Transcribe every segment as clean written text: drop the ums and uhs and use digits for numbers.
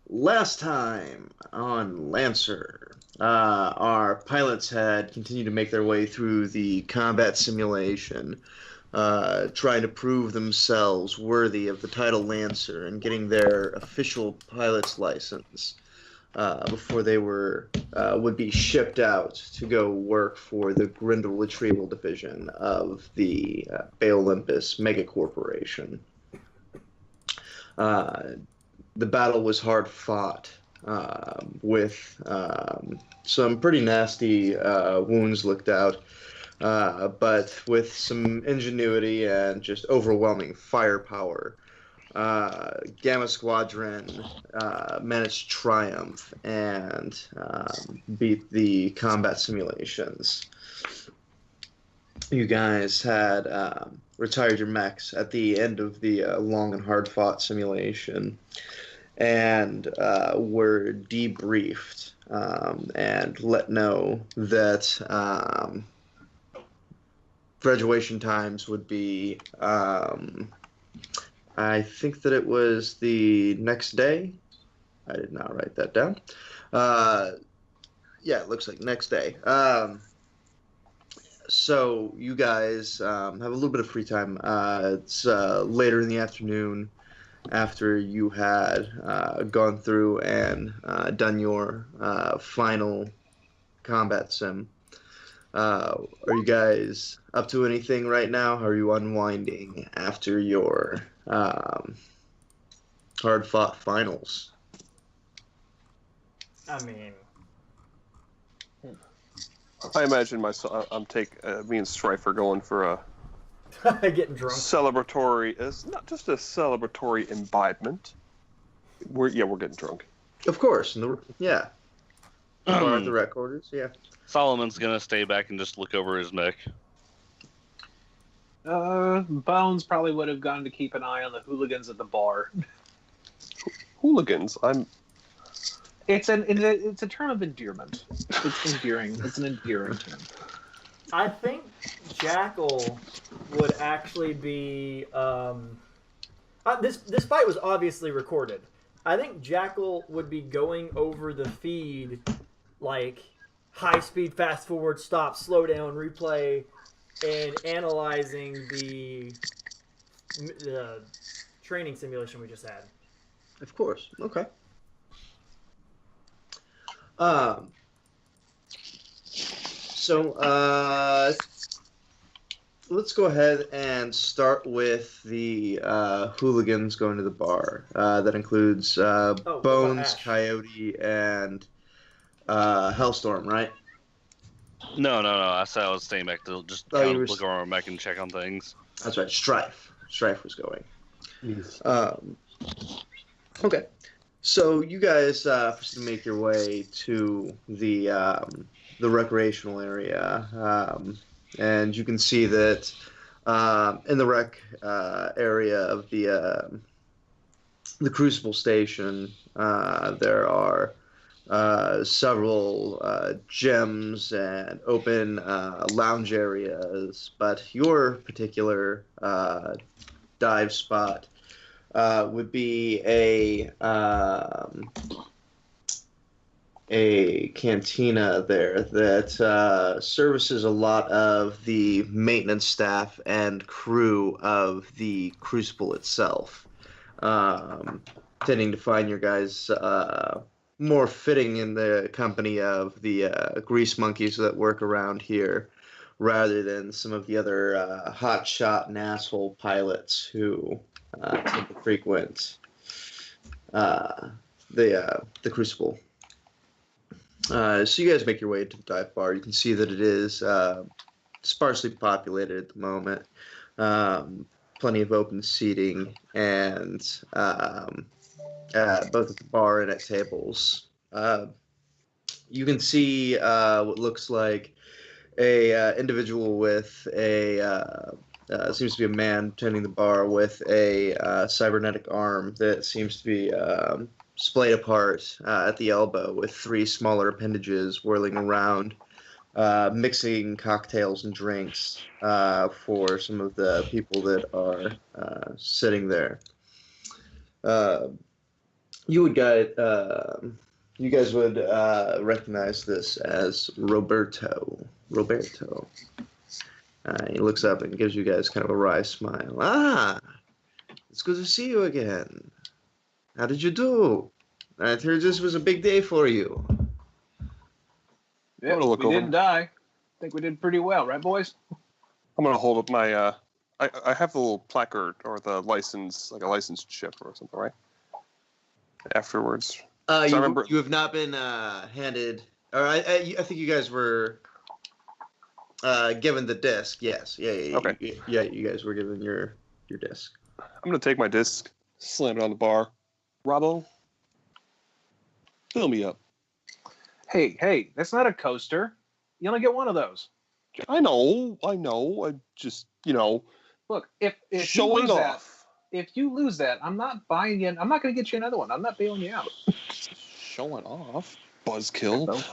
Last time on Lancer, our pilots had continued to make their way through the combat simulation, trying to prove themselves worthy of the title Lancer and getting their official pilot's license before they would be shipped out to go work for the Grindel Retrieval Division of the Bay Olympus Mega Corporation. Uh, the battle was hard fought with some pretty nasty wounds licked out, but with some ingenuity and just overwhelming firepower. Gamma Squadron managed to triumph and beat the combat simulations. You guys had retired your mechs at the end of the long and hard fought simulation and were debriefed and let know that graduation times would be, I think that it was the next day. I did not write that down. Yeah, it looks like next day. So you guys have a little bit of free time. It's later in the afternoon after you had gone through and done your final combat sim. Are you guys up to anything right now? Are you unwinding after your hard-fought finals? I mean, I imagine me and Strife are going for a getting drunk. celebratory. It's not just a celebratory imbibement. We're getting drunk. Of course, yeah. Bar at the rec quarters, yeah. Solomon's gonna stay back and just look over his mech. Bones probably would have gone to keep an eye on the hooligans at the bar. Hooligans? It's a term of endearment. It's endearing. It's an endearing term. I think Jackal would actually be. This fight was obviously recorded. I think Jackal would be going over the feed, like high speed, fast forward, stop, slow down, replay, and analyzing the training simulation we just had. Of course. Okay. So let's go ahead and start with the hooligans going to the bar. That includes Bones, Coyote, and Hellstorm, right? No. I said I was staying back to just look over my mech and check on things. That's right. Strife was going. Yes. Okay. So you guys proceed to make your way to the recreational area, and you can see that in the rec area of the Crucible station, there are several gyms and open lounge areas, but your particular dive spot would be a cantina there that services a lot of the maintenance staff and crew of the Crucible itself, tending to find your guys more fitting in the company of the grease monkeys that work around here, rather than some of the other hotshot and asshole pilots who tend to frequent the Crucible. So you guys make your way to the dive bar. You can see that it is sparsely populated at the moment. Plenty of open seating, and both at the bar and at tables. You can see what looks like a individual with a seems to be a man tending the bar with a cybernetic arm that seems to be splayed apart at the elbow, with three smaller appendages whirling around, mixing cocktails and drinks for some of the people that are sitting there. you guys would recognize this as Roberto. Roberto. He looks up and gives you guys kind of a wry smile. Ah, it's good to see you again. How did you do? I heard this was a big day for you. Yeah, we didn't die. I think we did pretty well, right, boys? I'm gonna hold up my. I have the little placard or the license, like a license chip or something, right? Afterwards. You have not been handed, or I think you guys were given the disc. Yes, yeah. Okay. You guys were given your disc. I'm gonna take my disc, slam it on the bar. Robbo, fill me up. Hey, that's not a coaster. You only get one of those. I know. I just, Look, if showing you lose off. That, if you lose that, I'm not buying you. I'm not going to get you another one. I'm not bailing you out. Showing off, buzzkill.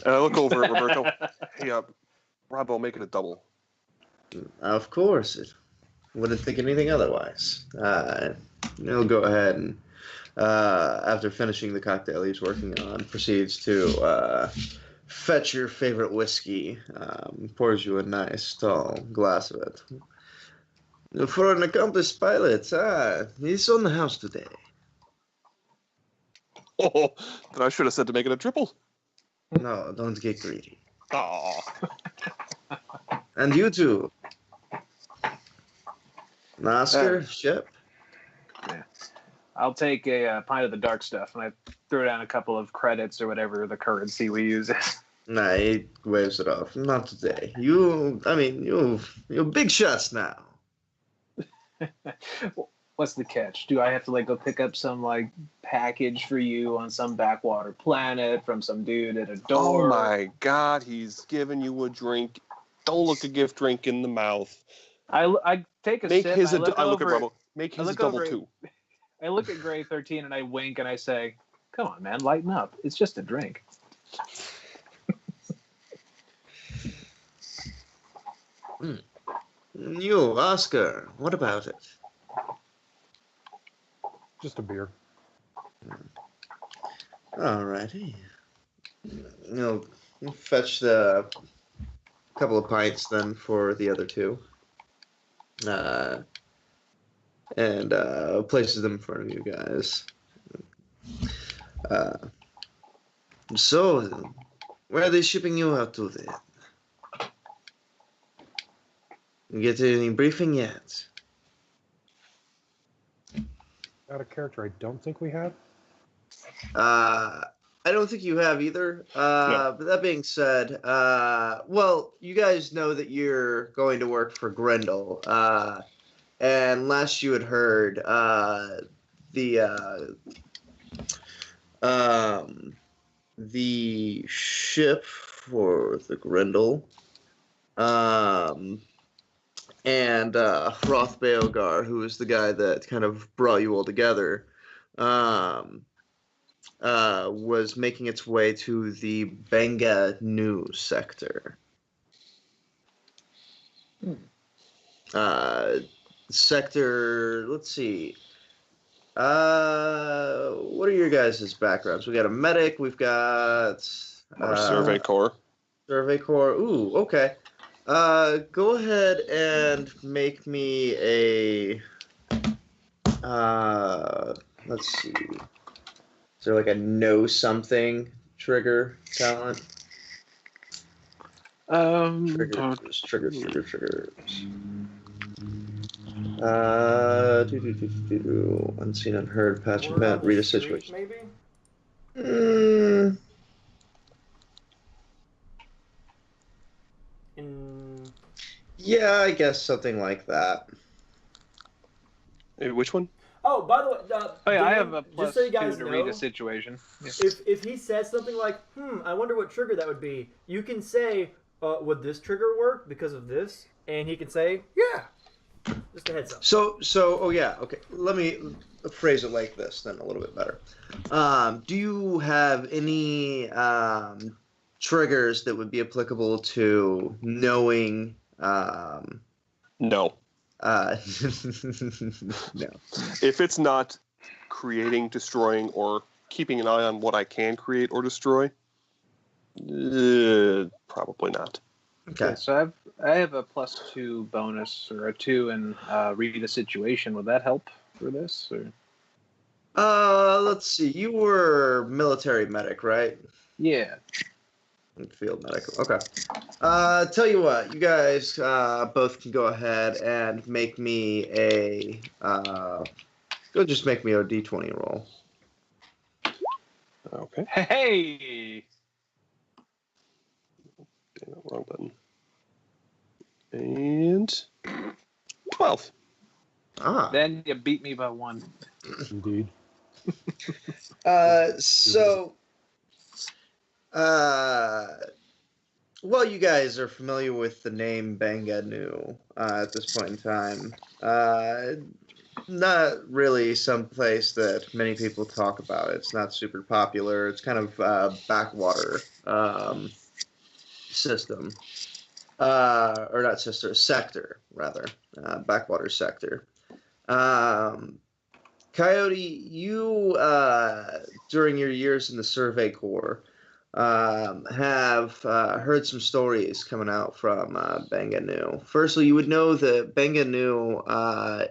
I look over at Roberto. Hey, Robbo, make it a double. Of course, wouldn't think anything otherwise. He'll go ahead and after finishing the cocktail he's working on, proceeds to fetch your favorite whiskey, pours you a nice tall glass of it. For an accomplished pilot, he's on the house today. Oh, then I should have said to make it a triple. No, don't get greedy. Oh. And you too. Oscar, Shep. Yeah. I'll take a pint of the dark stuff, and I throw down a couple of credits or whatever the currency we use is. Nah, he waves it off. Not today. You're big shots now. What's the catch? Do I have to go pick up some package for you on some backwater planet from some dude at a door? Oh my God, he's giving you a drink. Don't look a gift drink in the mouth. I take a Make sip. his I look look at over Rebel. Make his a look double over too. I look at Gray 13 and I wink and I say, "Come on, man, lighten up. It's just a drink." You, Oscar, what about it? Just a beer. Alrighty. You'll fetch the couple of pints then for the other two. And places them in front of you guys. So, where are they shipping you out to then? You get any briefing yet? Out of character, I don't think we have. I don't think you have either. No. But that being said, well, you guys know that you're going to work for Grendel. And last you had heard, the ship for the Grendel, and Hroth Baelgar, who is the guy that kind of brought you all together, was making its way to the Benga Nu Sector. Sector, let's see. What are your guys' backgrounds? We got a medic, we've got Survey Corps. Survey Corps. Ooh, okay. Go ahead and make me a let's see. Is there a know something trigger talent? Triggers. Unseen, unheard, patch event, read a situation. Maybe? Yeah, I guess something like that. Which one? Oh, by the way, I Dan, have a plus just so you guys 2 to know, read a situation. Yeah. if he says something like, I wonder what trigger that would be, you can say, would this trigger work because of this? And he can say, yeah. Just a heads up. Oh yeah, okay. Let me phrase it like this then, a little bit better. Do you have any triggers that would be applicable to knowing? No. No. If it's not creating, destroying, or keeping an eye on what I can create or destroy? Probably not. Okay. So I have a +2 bonus or a 2 in read a situation. Would that help for this? Or? Let's see. You were military medic, right? Yeah. Field medical. Okay. Tell you what, you guys both can go ahead and make me a just make me a D20 roll. Okay. Hey. Damn it, wrong button. And 12. Ah. Then you beat me by 1. Indeed. Well, you guys are familiar with the name Benga Nu at this point in time. Not really some place that many people talk about. It's not super popular. It's kind of backwater system. Or not sister, sector, rather. Backwater sector. Coyote, you, during your years in the Survey Corps, have heard some stories coming out from Benga Nu. Firstly, you would know that Benga Nu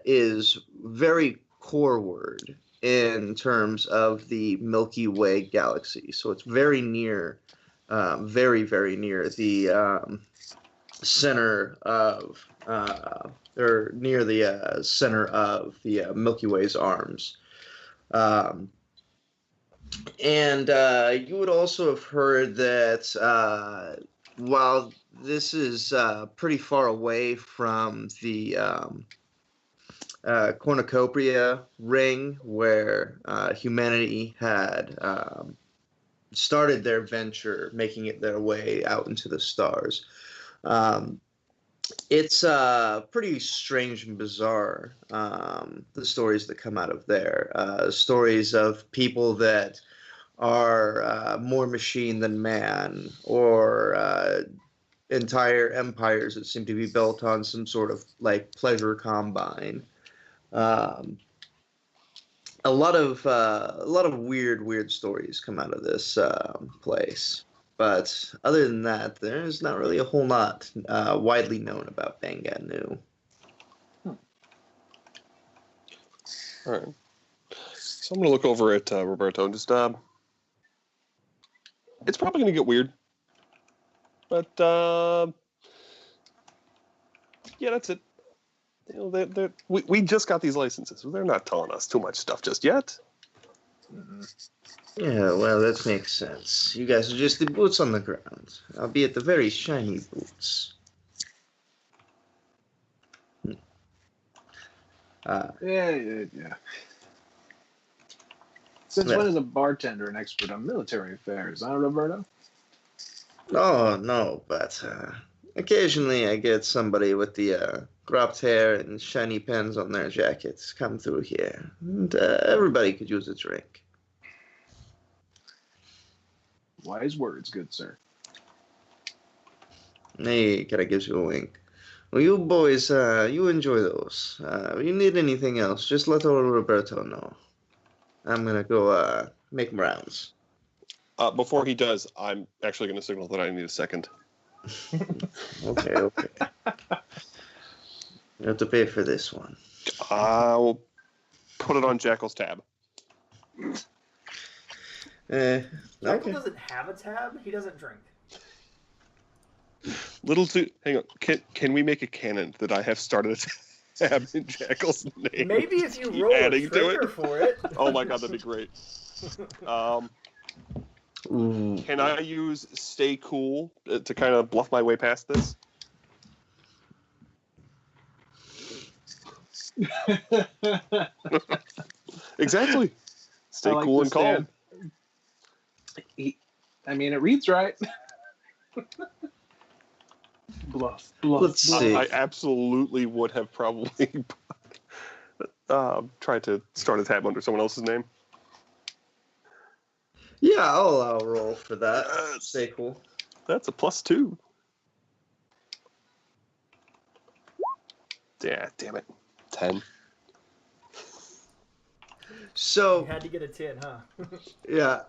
is very coreward in terms of the Milky Way galaxy. So it's very near, very, very near the center of, or near the center of the Milky Way's arms. And you would also have heard that while this is pretty far away from the cornucopia ring where humanity had started their venture, making it their way out into the stars, it's pretty strange and bizarre, the stories that come out of there. Stories of people that are more machine than man, or entire empires that seem to be built on some sort of like pleasure combine. A lot of weird stories come out of this place. But other than that, there's not really a whole lot widely known about Benga Nu. All right. So I'm going to look over at Roberto and just, it's probably going to get weird. But, yeah, that's it. You know, we just got these licenses. So they're not telling us too much stuff just yet. Yeah, well, that makes sense. You guys are just the boots on the ground, albeit the very shiny boots. Yeah. Since when is a bartender an expert on military affairs, huh, Roberto? Oh, no, but occasionally I get somebody with the cropped hair and shiny pens on their jackets come through here, and everybody could use a drink. Wise words, good sir. Hey, kind of gives you a wink. Well, you boys, you enjoy those. If you need anything else, just let old Roberto know. I'm gonna go make rounds. Before he does, I'm actually going to signal that I need a second. Okay. You have to pay for this one. I'll put it on Jackal's tab. Jackal Okay. doesn't have a tab. He doesn't drink. Hang on. Can we make a canon that I have started a tab in Jackal's name? Maybe if you roll a Adding to trigger it? for it. Oh my god, that'd be great. Ooh. Can I use Stay Cool to kind of bluff my way past this? Exactly. Stay I like cool the and calm. I mean, it reads right. Bluff. Let's see. I absolutely would have probably tried to start a tab under someone else's name. Yeah, I'll roll for that. Stay cool. That's a +2. Yeah, damn it. 10. So You had to get a 10, huh? yeah.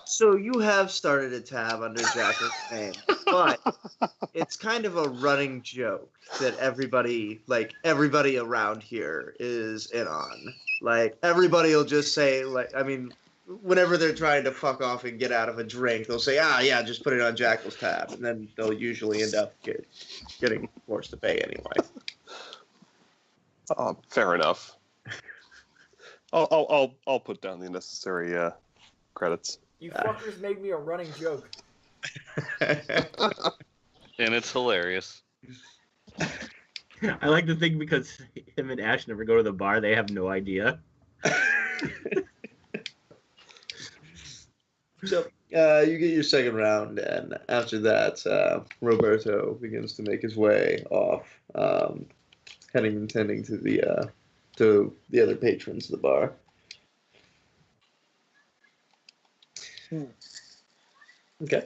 So you have started a tab under Jackal's name, but it's kind of a running joke that everybody around here is in on. Like, everybody will just say, like, I mean, whenever they're trying to fuck off and get out of a drink, they'll say, yeah, just put it on Jackal's tab, and then they'll usually end up getting forced to pay anyway. Fair enough. I'll put down the necessary credits. You fuckers made me a running joke. And it's hilarious. I like to think because him and Ash never go to the bar, they have no idea. So you get your second round, and after that, Roberto begins to make his way off, intending to the other patrons of the bar. Okay.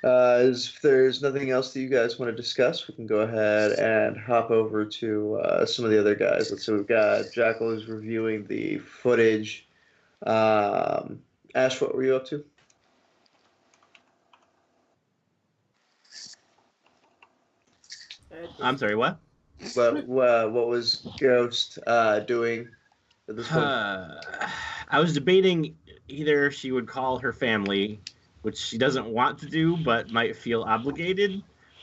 If there's nothing else that you guys want to discuss, we can go ahead and hop over to some of the other guys. So we've got Jackal who's reviewing the footage. Ash, what were you up to? I'm sorry, what? What was Ghost doing at this point? I was debating either she would call her family, which she doesn't want to do but might feel obligated,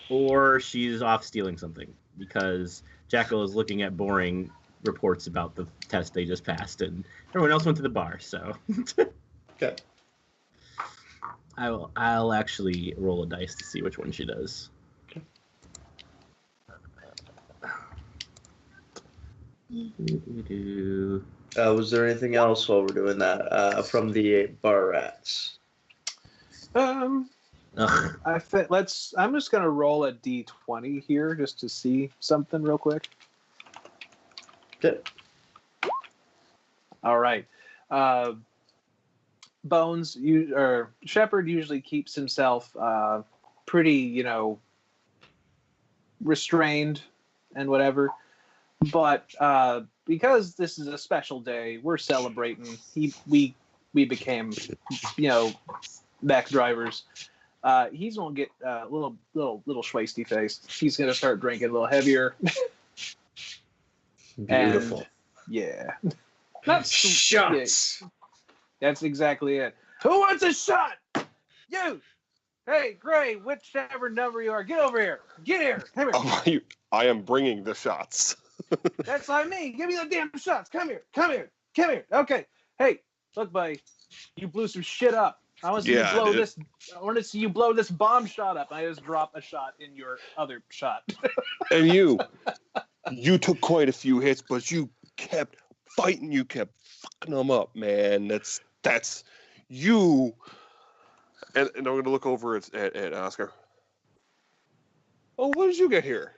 or she's off stealing something because Jackal is looking at boring reports about the test they just passed, and everyone else went to the bar. So, Okay. I'll actually roll a dice to see which one she does. Was there anything else while we're doing that from the bar rats? I'm just gonna roll a d20 here just to see something real quick. Okay. All right. Bones, Shepard usually keeps himself pretty, restrained and whatever. But because this is a special day, we're celebrating. We became, mech drivers. He's gonna get a little schwasty face. He's gonna start drinking a little heavier. Beautiful. And, yeah. Not shots. Yeah, that's exactly it. Who wants a shot? You. Hey, Gray, whichever number you are, get over here. Get here. Come here. I am bringing the shots. That's not me. Give me the damn shots. Come here. Come here. Come here. Okay. Hey, look, buddy. You blew some shit up. I want to see you blow this. I want to see you blow this bomb shot up. I just drop a shot in your other shot. And you took quite a few hits, but you kept fighting. You kept fucking them up, man. That's you. And I'm going to look over at Oscar. Oh, what did you get here?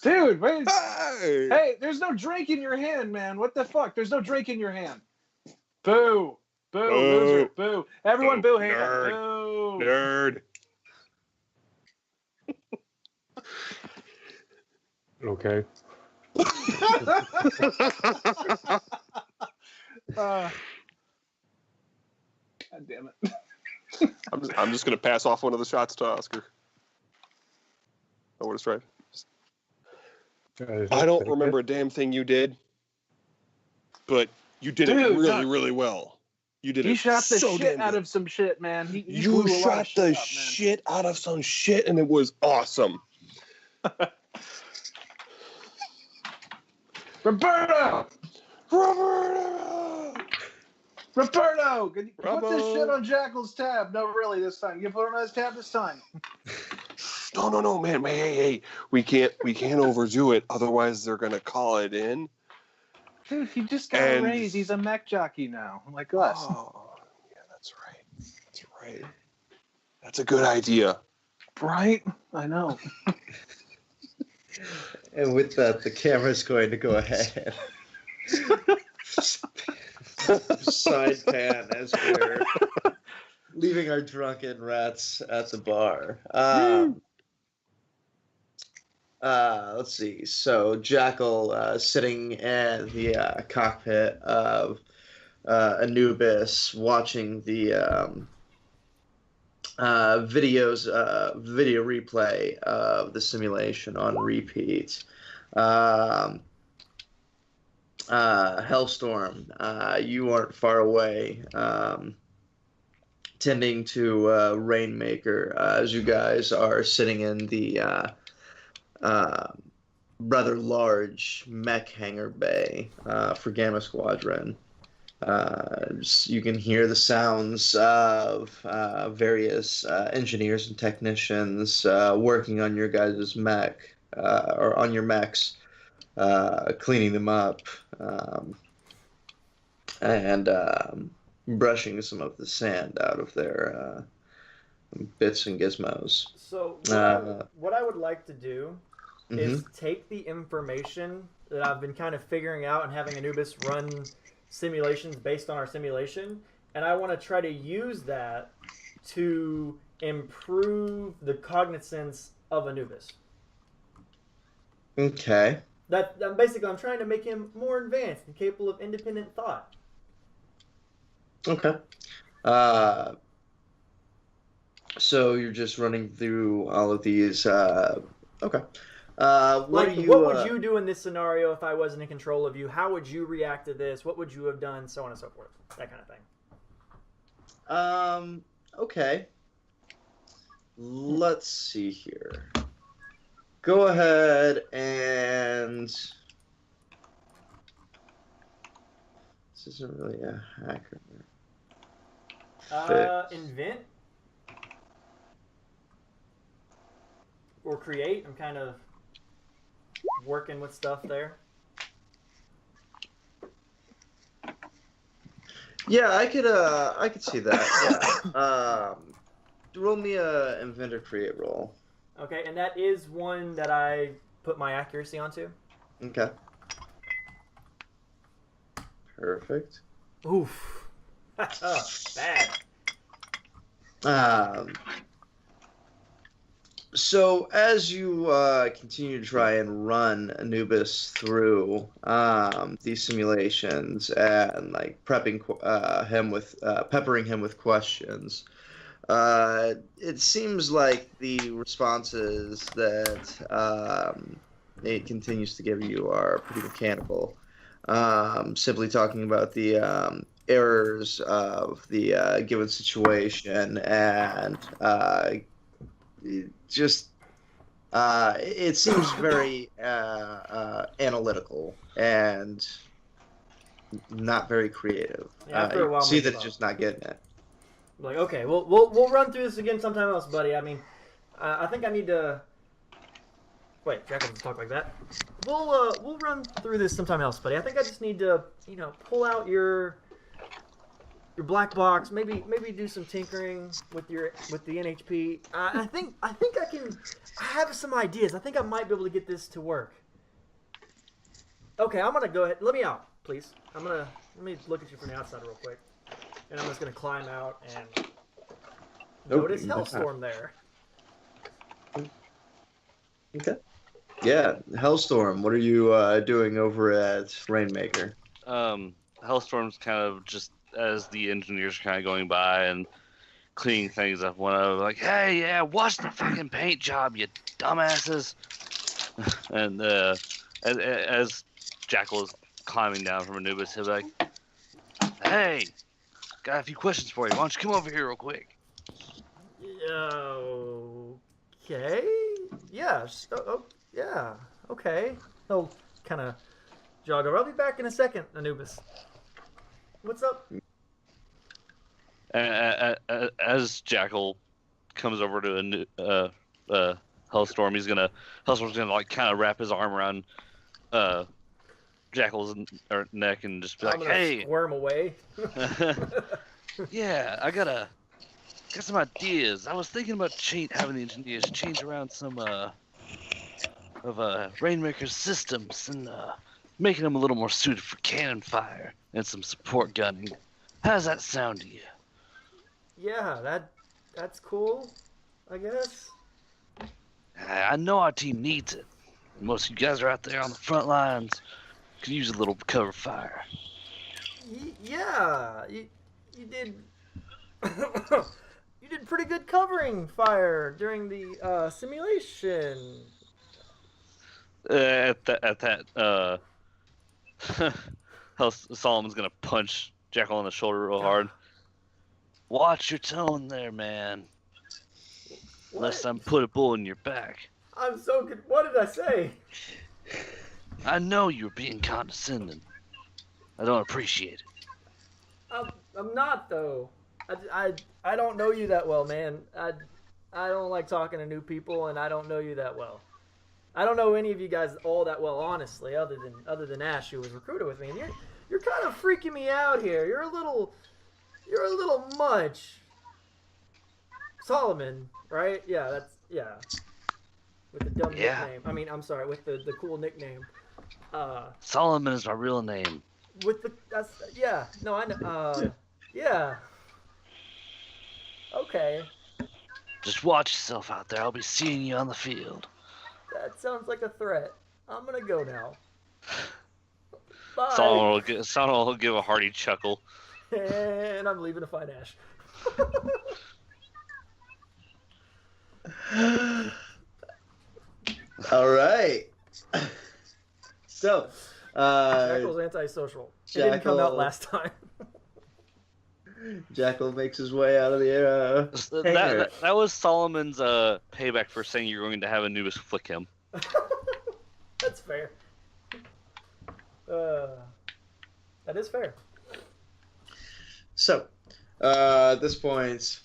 Dude, wait. Hey, there's no drink in your hand, man. What the fuck? There's no drink in your hand. Boo. Boo, loser. Boo. Everyone boo him. Boo. Nerd. Okay. God damn it. I'm just going to pass off one of the shots to Oscar. Oh, what is right? I don't remember a damn thing you did, but you did it really, really well. You did it. He shot the so shit out of some shit, man. You shot the shit out of some shit, and it was awesome. Roberto! Can you put this shit on Jackal's tab? No, really, this time. You put it on his tab this time. No, man. Hey, we can't overdo it. Otherwise, they're gonna call it in. Dude, he just got a raise. He's a mech jockey now, like us. Oh, yeah, that's right. That's a good idea. Right? I know. And with that, the camera's going to go ahead. Side pan as we're leaving our drunken rats at the bar. let's see. So Jackal sitting in the cockpit of Anubis, watching the video replay of the simulation on repeat. Hellstorm, you aren't far away, tending to Rainmaker as you guys are sitting in the rather large mech hangar bay for Gamma Squadron. You can hear the sounds of various engineers and technicians working on your guys' mech, or on your mechs, cleaning them up, and brushing some of the sand out of their bits and gizmos. So what I would like to do is take the information that I've been kind of figuring out and having Anubis run simulations based on our simulation, and I want to try to use that to improve the cognizance of Anubis. Okay. I'm trying to make him more advanced and capable of independent thought. Okay. So you're just running through all of these. Okay. What would you do in this scenario if I wasn't in control of you? How would you react to this? What would you have done? So on and so forth. That kind of thing. Okay. Let's see here. Go ahead and... This isn't really a hacker. Invent? Or create? I'm kind of working with stuff there. Yeah, I could see that. Yeah. Roll me a invent or create roll. Okay, and that is one that I put my accuracy onto. Okay. Perfect. Oof. Oh, bad. So as you continue to try and run Anubis through these simulations and like peppering him with questions, it seems like the responses that it continues to give you are pretty mechanical. Simply talking about the errors of the given situation and it seems very analytical and not very creative. Yeah, after a while, see that it's just not getting it. Like, okay, we'll run through this again sometime else, buddy. I mean, I think I need to. Wait, Jack doesn't talk like that. We'll run through this sometime else, buddy. I think I just need to, pull out your black box. Maybe do some tinkering with the NHP. I think I can. I have some ideas. I think I might be able to get this to work. Okay, I'm gonna go ahead. Let me out, please. Let me look at you from the outside real quick. And I'm just going to climb out and notice Hellstorm there. Okay. Yeah, Hellstorm, what are you doing over at Rainmaker? Hellstorm's kind of just, as the engineers are kind of going by and cleaning things up, one of them like, hey, yeah, watch the fucking paint job, you dumbasses. And as Jackal is climbing down from Anubis, he'll be like, hey, got a few questions for you. Why don't you come over here real quick? Okay. Yeah. Yeah. Okay. He'll kind of jog over. I'll be back in a second, Anubis. What's up? As Jackal comes over to Hellstorm, Hellstorm's gonna like kind of wrap his arm around Jackal's neck and just be like, "Hey, squirm away." Yeah, I got some ideas. I was thinking about having the engineers change around some of Rainmaker's systems and making them a little more suited for cannon fire and some support gunning. How does that sound to you? Yeah, that's cool, I guess. I know our team needs it. Most of you guys are out there on the front lines. Could use a little cover fire. Yeah, you did. You did pretty good covering fire during the simulation. Solomon's gonna punch Jackal on the shoulder real hard. Watch your tone there, man. Unless I'm put a bullet in your back. I'm so good. What did I say? I know you're being condescending. I don't appreciate it. I'm not though. I don't know you that well, man. I don't like talking to new people, and I don't know you that well. I don't know any of you guys all that well, honestly, other than Ash, who was recruited with me. And you're kind of freaking me out here. You're a little much. Solomon, right? Yeah, with the dumb nickname. I mean, I'm sorry, with the cool nickname. Solomon is my real name. I know. Yeah. Okay. Just watch yourself out there. I'll be seeing you on the field. That sounds like a threat. I'm gonna go now. Bye. Solomon will give a hearty chuckle. And I'm leaving to find Ash. All right. So, Jackal's antisocial. It didn't come out last time. Jackal makes his way out of the hangar. That was Solomon's payback for saying you're going to have Anubis flick him. That's fair. That is fair. So, at this point,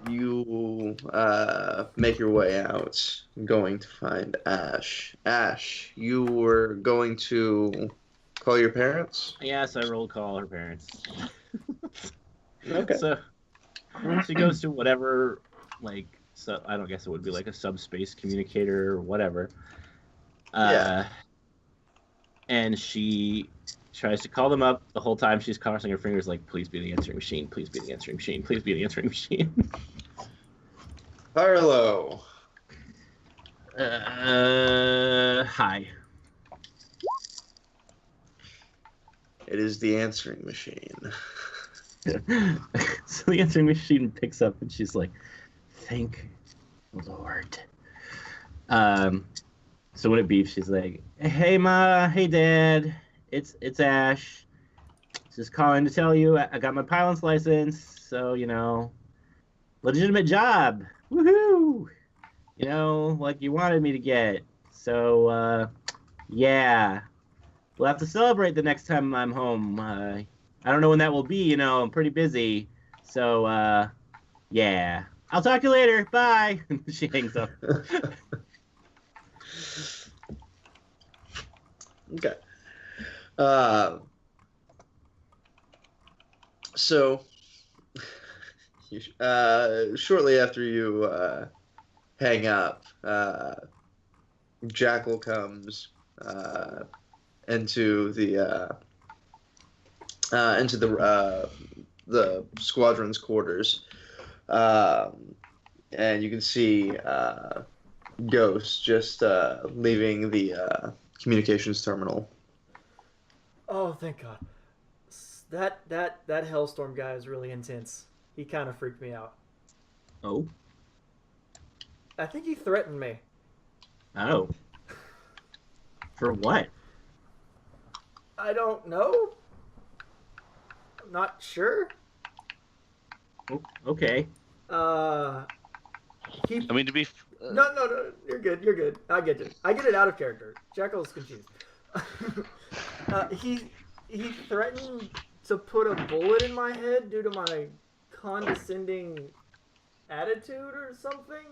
you make your way out, going to find Ash. Ash, you were going to call your parents? Yes, I roll call her parents. Okay. So she goes to whatever, so I don't guess it would be like a subspace communicator or whatever. Yeah. And she tries to call them up. The whole time she's crossing her fingers like, please be the answering machine, please be the answering machine, please be the answering machine. Harlow. Hi. It is the answering machine. So the answering machine picks up and she's like, thank Lord. So when it beeps, she's like, hey Ma, hey Dad, it's Ash. Just calling to tell you I got my pilot's license, so legitimate job. Woohoo! Like you wanted me to get. So yeah. We'll have to celebrate the next time I'm home. I don't know when that will be, I'm pretty busy. So, yeah. I'll talk to you later. Bye. She hangs up. Okay. So, shortly after you hang up, Jackal comes into the squadron's quarters, and you can see Ghost just leaving the communications terminal. Oh, thank God. That Hellstorm guy is really intense. He kind of freaked me out. Oh? I think he threatened me. Oh. For what? I don't know. I'm not sure. Okay. To be. No. You're good. I get it out of character. Jackal's confused. He threatened to put a bullet in my head due to my condescending attitude or something.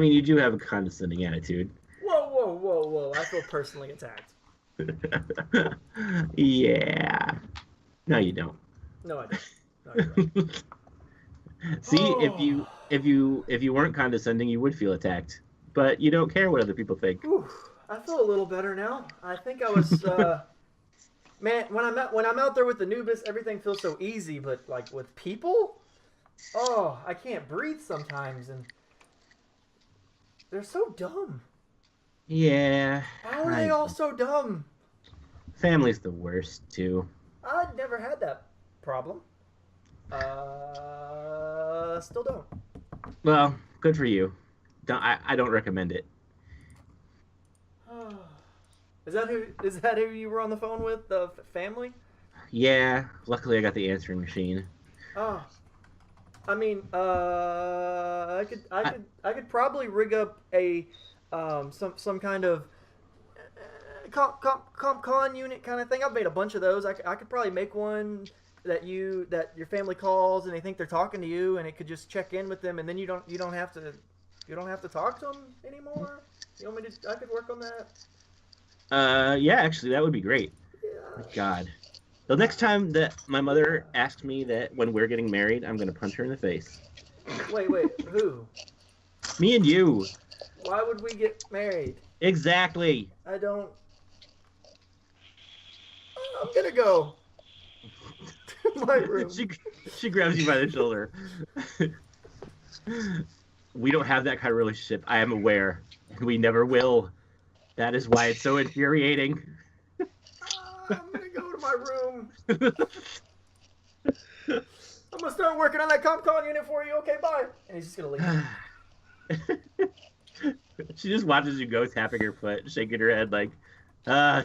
You do have a condescending attitude. Whoa. I feel personally attacked. Yeah. No, you don't. No, I don't. No, you're right. See, if you weren't condescending, you would feel attacked. But you don't care what other people think. Ooh, I feel a little better now. I think I was man, when I'm out there with Anubis, everything feels so easy, but like with people, Oh, I can't breathe sometimes, and they're so dumb. Yeah. How are they all so dumb? Family's the worst, too. I'd never had that problem. Still don't. Well, good for you. I don't recommend it. Is that who you were on the phone with? The family? Yeah, luckily I got the answering machine. Oh, I mean, I could probably rig up a some kind of comp con unit kind of thing. I've made a bunch of those. I could probably make one that your family calls and they think they're talking to you, and it could just check in with them, and then you don't have to talk to them anymore. You want me to? I could work on that. Yeah, actually, that would be great. Yeah. My God. The next time that my mother asks me that when we're getting married, I'm gonna punch her in the face. Wait, who? Me and you. Why would we get married? Exactly. I don't. I'm gonna go to my room. She grabs you by the shoulder. We don't have that kind of relationship. I am aware, and we never will. That is why it's so infuriating. I'm gonna go to my room. I'm gonna start working on that comp con unit for you. Okay, bye. And he's just gonna leave. She just watches you go, tapping her foot, shaking her head like,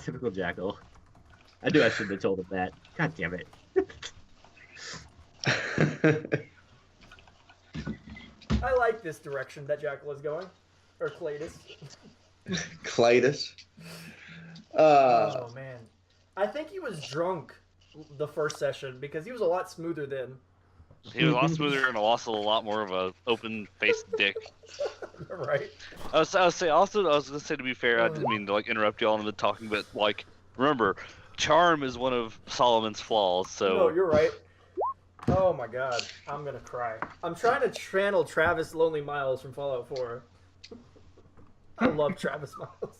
typical Jackal. I knew I shouldn't have told him that. God damn it. I like this direction that Jackal is going. Or Cletus. Clytus. Oh, man. I think he was drunk the first session because he was a lot smoother then. He was a lot smoother and also a lot more of a open-faced dick. Right. I was gonna say, to be fair, I didn't mean to like interrupt y'all in the talking, but like, remember, charm is one of Solomon's flaws. So. No, you're right. Oh my God, I'm gonna cry. I'm trying to channel Travis Lonely Miles from Fallout 4. I love Travis Miles.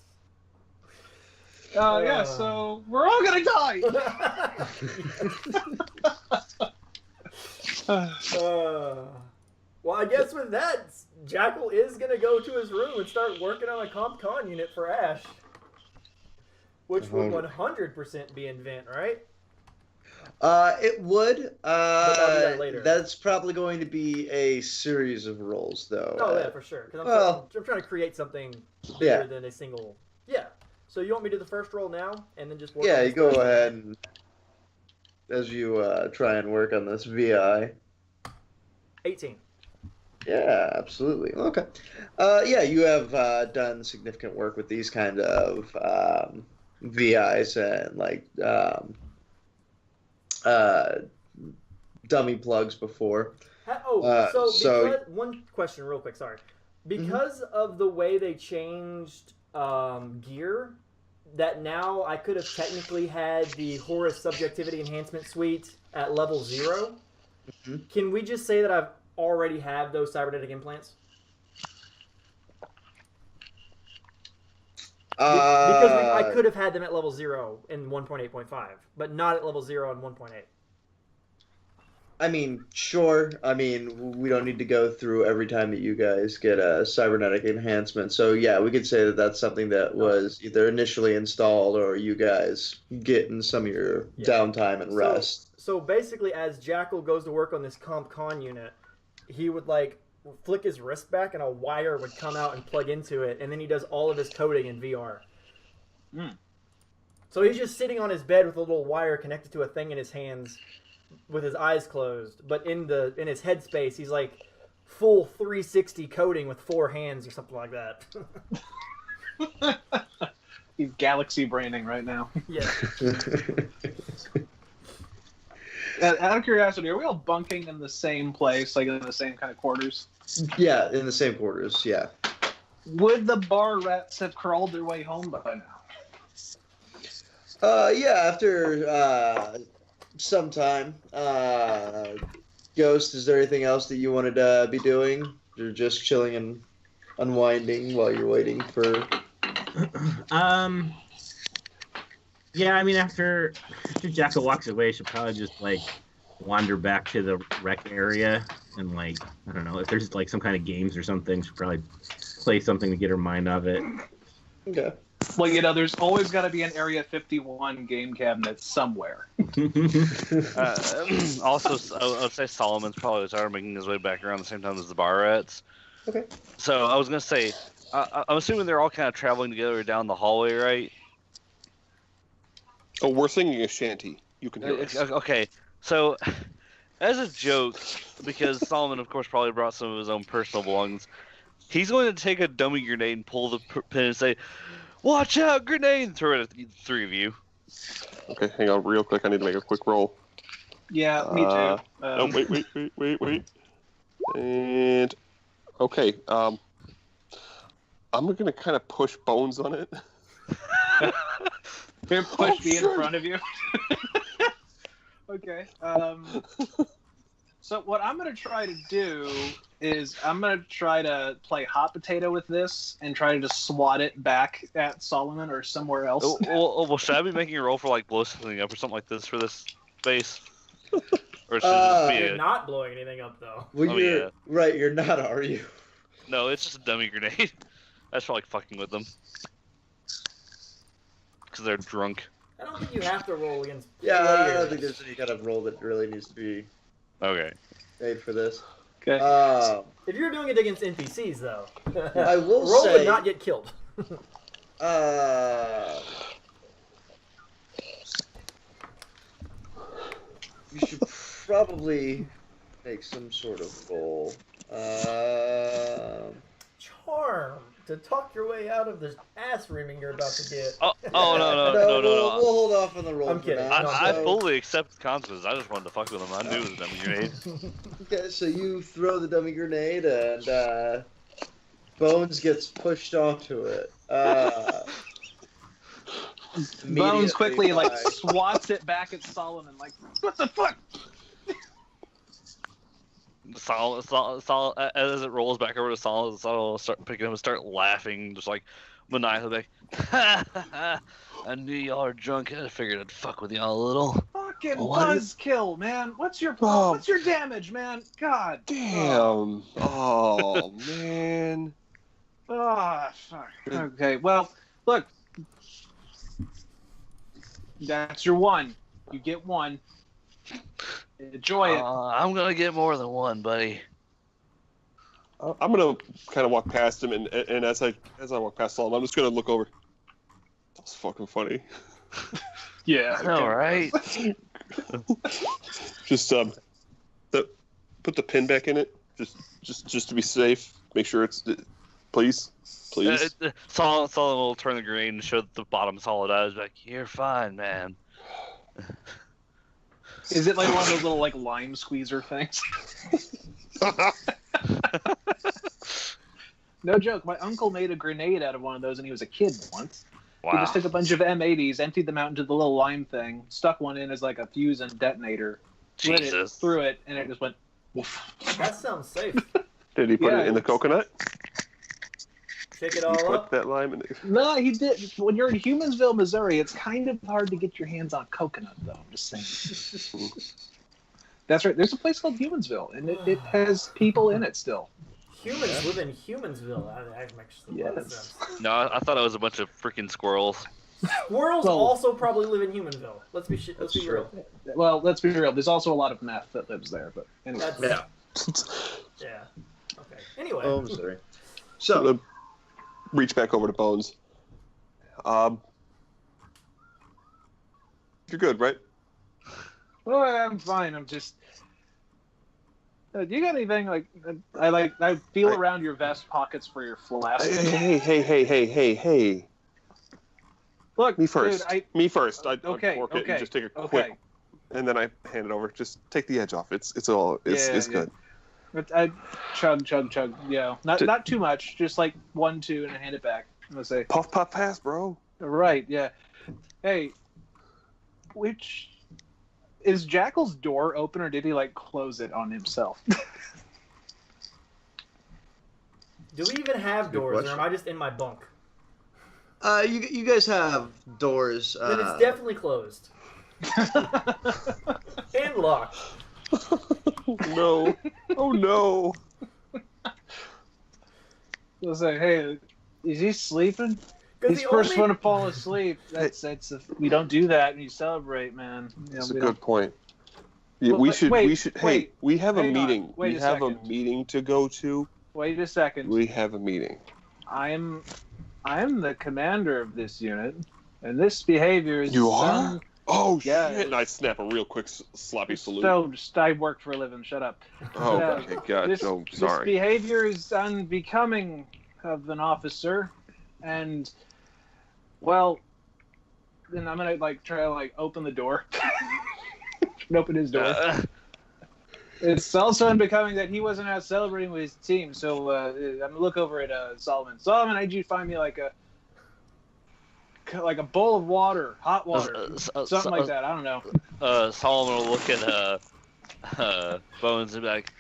Yeah, so we're all gonna die. Well, I guess with that, Jackal is gonna go to his room and start working on a comp con unit for Ash, which would 100% be in Vent, right? It would. But I'll do that later. That's probably going to be a series of rolls, though. Oh yeah, for sure. Because I'm trying to create something bigger than a single. Yeah. So you want me to do the first roll now, and then just work? Yeah, on you go ahead and as you try and work on this VI. 18. Yeah, absolutely. Okay. Yeah, you have done significant work with these kind of VIs and like dummy plugs before. So one question real quick, sorry. Because of the way they changed gear, that now I could have technically had the Horus Subjectivity Enhancement Suite at level 0. Can we just say that I've already have those cybernetic implants? Because I could have had them at level 0 in 1.8.5, but not at level 0 in 1.8. I mean, sure. I mean, we don't need to go through every time that you guys get a cybernetic enhancement. So, yeah, we could say that that's something that was either initially installed or you guys get in some of your downtime and rest. So basically, as Jackal goes to work on this comp con unit, he would, like, flick his wrist back and a wire would come out and plug into it, and then he does all of his coding in VR. So he's just sitting on his bed with a little wire connected to a thing in his hands, with his eyes closed, but in his headspace, he's like full 360 coding with 4 hands or something like that. He's galaxy braining right now. Yeah. Out of curiosity, are we all bunking in the same place, like in the same kind of quarters? Yeah, in the same quarters, yeah. Would the bar rats have crawled their way home by now? Yeah, after some time. Ghost, is there anything else that you wanted to be doing? You're just chilling and unwinding while you're waiting for... Yeah, I mean, after Jackal walks away, she'll probably just, like, wander back to the rec area and like I don't know if there's like some kind of games or something. She'll probably play something to get her mind off it. Okay. Well, there's always got to be an Area 51 game cabinet somewhere. Also, I would say Solomon's probably started making his way back around the same time as the bar rats. Okay. So I was gonna say, I'm assuming they're all kind of traveling together down the hallway, right? Oh, we're singing a shanty. You can hear us. Okay, so as a joke, because Solomon, of course, probably brought some of his own personal belongings, he's going to take a dummy grenade and pull the pin and say, "Watch out, grenade!" and throw it at the three of you. Okay, hang on real quick. I need to make a quick roll. Yeah, me too. No, wait. And, okay, I'm going to kind of push Bones on it. They're push me in front of you. Okay. So what I'm going to try to do is I'm going to try to play hot potato with this and try to just swat it back at Solomon or somewhere else. Well, should I be making a roll for like blow something up or something like this for this base? Or should it just be You're not blowing anything up though. Well, yeah. Right, you're not, are you? No, it's just a dummy grenade. That's probably fucking with them. Because they're drunk. I don't think you have to roll against Yeah, players. I don't think there's any kind of role that really needs to be Okay. made for this. Okay. If you're doing it against NPCs, though, I will roll say, would not get killed. You should probably make some sort of roll. Charm to talk your way out of the ass reaming you're about to get. No. We'll hold off on the roll I'm for kidding. now. I So- fully accept the consequences. I just wanted to fuck with them. I knew it was a dummy grenade. Okay, so you throw the dummy grenade and Bones gets pushed onto it. Bones quickly immediately like swats it back at Solomon like, what the fuck? Solid, as it rolls back over to Solid, will start picking him and start laughing, just like maniacally. Like, I knew y'all are drunk, and I figured I'd fuck with y'all a little. Fucking What? buzzkill, man. What's your damage, man? God. Damn. Oh, man. Oh, fuck. Okay, well, look. That's your one. You get one. Enjoy it. I'm gonna get more than one, buddy. I'm gonna kind of walk past him, and as I walk past Solomon, I'm just gonna look over. That's fucking funny. Yeah. All right. Just put the pin back in it, just to be safe. Make sure it's, please. Solid will turn the grenade and show the bottom solid eyes. Like, you're fine, man. Is it like one of those little like lime squeezer things? No joke. My uncle made a grenade out of one of those, and he was a kid once. Wow. He just took a bunch of M80s, emptied them out into the little lime thing, stuck one in as like a fuse and detonator, lit it, Jesus. threw it, and it just went. Woof. That sounds safe. Did he put Yeah, it in the coconut? Shake it You all put up. that lime in it. No, he did. When you're in Humansville, Missouri, it's kind of hard to get your hands on coconut, though. I'm just saying. That's right. There's a place called Humansville, and it has people in it still. Humans live in Humansville. That makes a lot of Yes. sense. No, I thought it was a bunch of freaking squirrels. Squirrels Well- also probably live in Humansville. Let's be real. Well, let's be real. There's also a lot of meth that lives there, but anyway. That's, yeah. Okay. Anyway. Oh, I'm sorry. I'm So, gonna reach back over to Bones. You're good, right? Well, I'm fine. I'm just. Do you got anything like? I feel around your vest pockets for your flask. Hey. Look, Me first. Dude, Me first. I Okay, fork it okay, and just take a okay. quick, and then I hand it over. Just take the edge off. It's good. I chug. Yeah, not too much. Just like 1, 2, and I hand it back. I'm gonna say. Puff, puff, pass, bro. Right. Yeah. Hey. Which is Jackal's door open, or did he like close it on himself? Do we even have Good doors, or question. am I just in my bunk? you guys have doors. Then it's definitely closed. And locked. No. Oh no. They'll say, "Hey, is he sleeping?" 'Cause He's the first only- one to fall asleep. We don't do that when you celebrate, man. That's a we good don't. point. Yeah, Well, we wait, should. Hey, wait, we have a hang on. meeting. Wait We a have a second. meeting to go to. Wait a second. We have a meeting. I'm the commander of this unit, and this behavior is You are? Oh Yeah. shit! And I snap a real quick sloppy salute. So I work for a living. Shut up. Oh, Yeah, okay, God. This, Oh, this sorry. behavior is unbecoming of an officer, and well, then I'm gonna try to open the door, and open his door. It's also unbecoming that he wasn't out celebrating with his team. So I'm gonna look over at Solomon. Solomon, I need you to find me like a bowl of water, hot water, something like that. I don't know. Solomon will look at Bones and be like,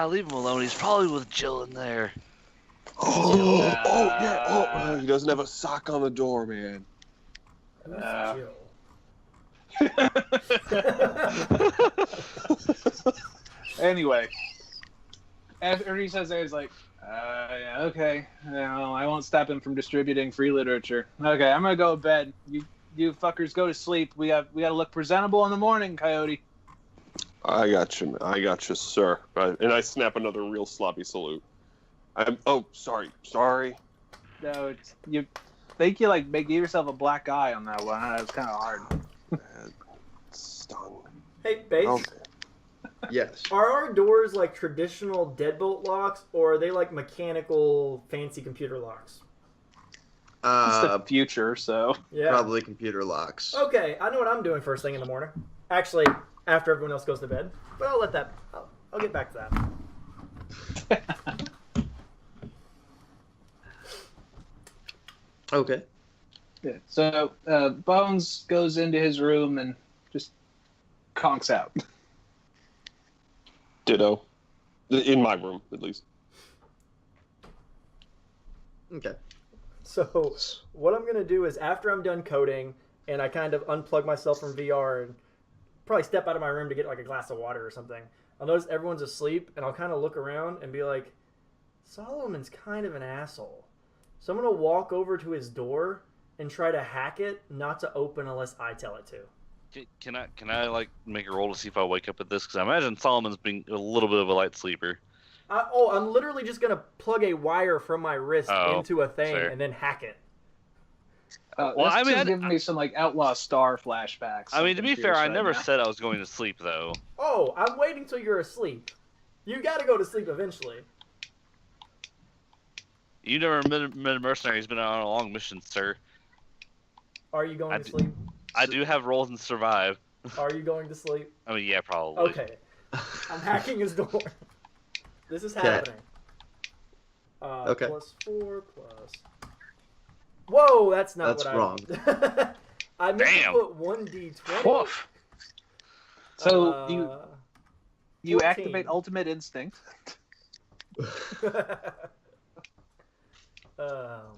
leave him alone. He's probably with Jill in there. Oh, yeah. Oh, he doesn't have a sock on the door, man. Jill. Anyway, after he says that, he's like, yeah, okay. No, I won't stop him from distributing free literature. Okay, I'm gonna go to bed. You fuckers go to sleep. We gotta look presentable in the morning, Coyote. I got you, sir. And I snap another real sloppy salute. Sorry. No, it's you. Think you give yourself a black eye on that one. That was kind of hard. Stung. Hey, Bates. Okay. Yes. Are our doors like traditional deadbolt locks, or are they like mechanical, fancy computer locks? It's the future, so Yeah. Probably computer locks. Okay, I know what I'm doing first thing in the morning. Actually, after everyone else goes to bed. But I'll let that. I'll get back to that. Okay. yeah. So Bones goes into his room and just conks out. Ditto. In my room, at least. Okay. So what I'm gonna do is after I'm done coding and I kind of unplug myself from VR and probably step out of my room to get like a glass of water or something, I'll notice everyone's asleep and I'll kind of look around and be like, Solomon's kind of an asshole. So I'm gonna walk over to his door and try to hack it, not to open unless I tell it to. Can I make a roll to see if I wake up at this? Because I imagine Solomon's being a little bit of a light sleeper. I'm literally just gonna plug a wire from my wrist into a thing fair. and then hack it. This giving me some Outlaw Star flashbacks. I mean, to be fair, fierce I right never now. said I was going to sleep, though. Oh, I'm waiting till you're asleep. You gotta go to sleep eventually. You never met a mercenary who's been on a long mission, sir. Are you going to sleep? I do have rolls and survive. Are you going to sleep? I mean, yeah, probably. Okay. I'm hacking his door. This is Okay. happening. Okay. +4 plus. Whoa, that's not That's what wrong. I meant to Damn. put 1d20. Woof. So you 14. activate Ultimate Instinct.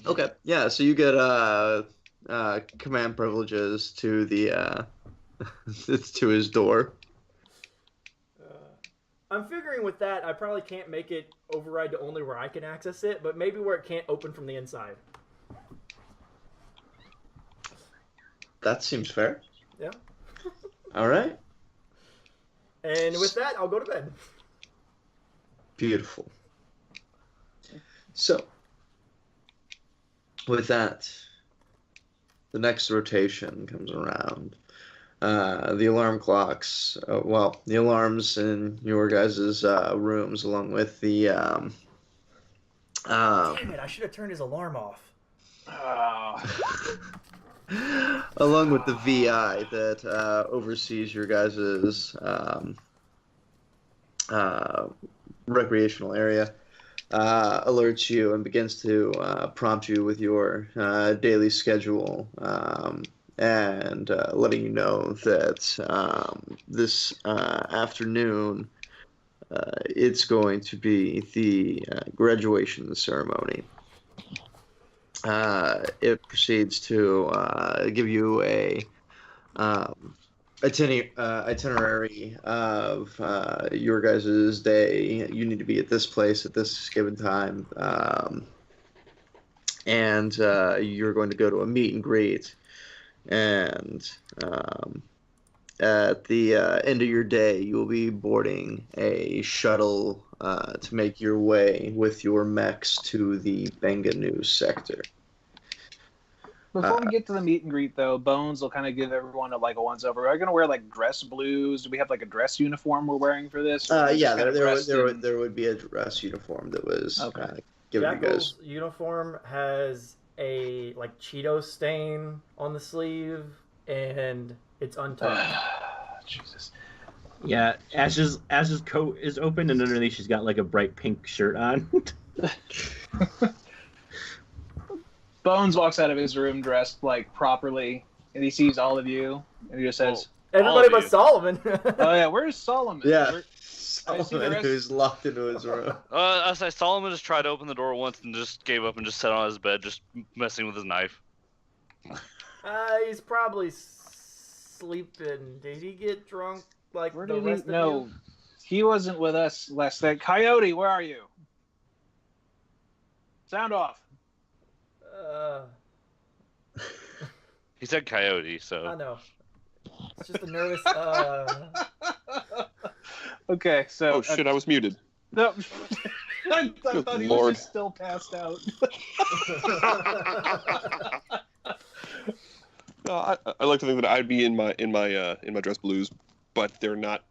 Okay. Yeah. So you get command privileges to the to his door. I'm figuring with that, I probably can't make it override to only where I can access it, but maybe where it can't open from the inside. That seems fair. Yeah. All right. And with that, I'll go to bed. Beautiful. So, with that, the next rotation comes around. The alarm clocks, the alarms in your guys' rooms, along with the... Damn it, I should have turned his alarm off. along with the VI that oversees your guys' recreational area, alerts you and begins to prompt you with your daily schedule, and letting you know that this afternoon it's going to be the graduation ceremony. It proceeds to give you a itinerary of your guys' day. You need to be at this place at this given time, and you're going to go to a meet and greet. And at the end of your day, you will be boarding a shuttle to make your way with your mechs to the Benga Nu Sector. Before we get to the meet and greet, though, Bones will kind of give everyone a once over. Are we gonna wear dress blues? Do we have a dress uniform we're wearing for this? Yeah, there would be a dress uniform that was given to you guys. Jackal's uniform has a Cheeto stain on the sleeve, and it's untucked. Jesus. Yeah, Ash's coat is open, and underneath she's got a bright pink shirt on. Bones walks out of his room dressed properly, and he sees all of you, and he just says, "Everybody but Solomon." "Oh yeah, where's Solomon?" Yeah, Solomon, who's locked into his room. I say Solomon just tried to open the door once and just gave up and just sat on his bed, just messing with his knife. He's probably sleeping. Did he get drunk Where the did rest he? of No, you? he wasn't with us last night. Coyote, where are you? Sound off. He said Coyote, so. I know. It's just a nervous. Okay, so. Oh shit! I was muted. No. I thought he Lord. was just still passed out. No, I like to think that I'd be in my dress blues, but they're not,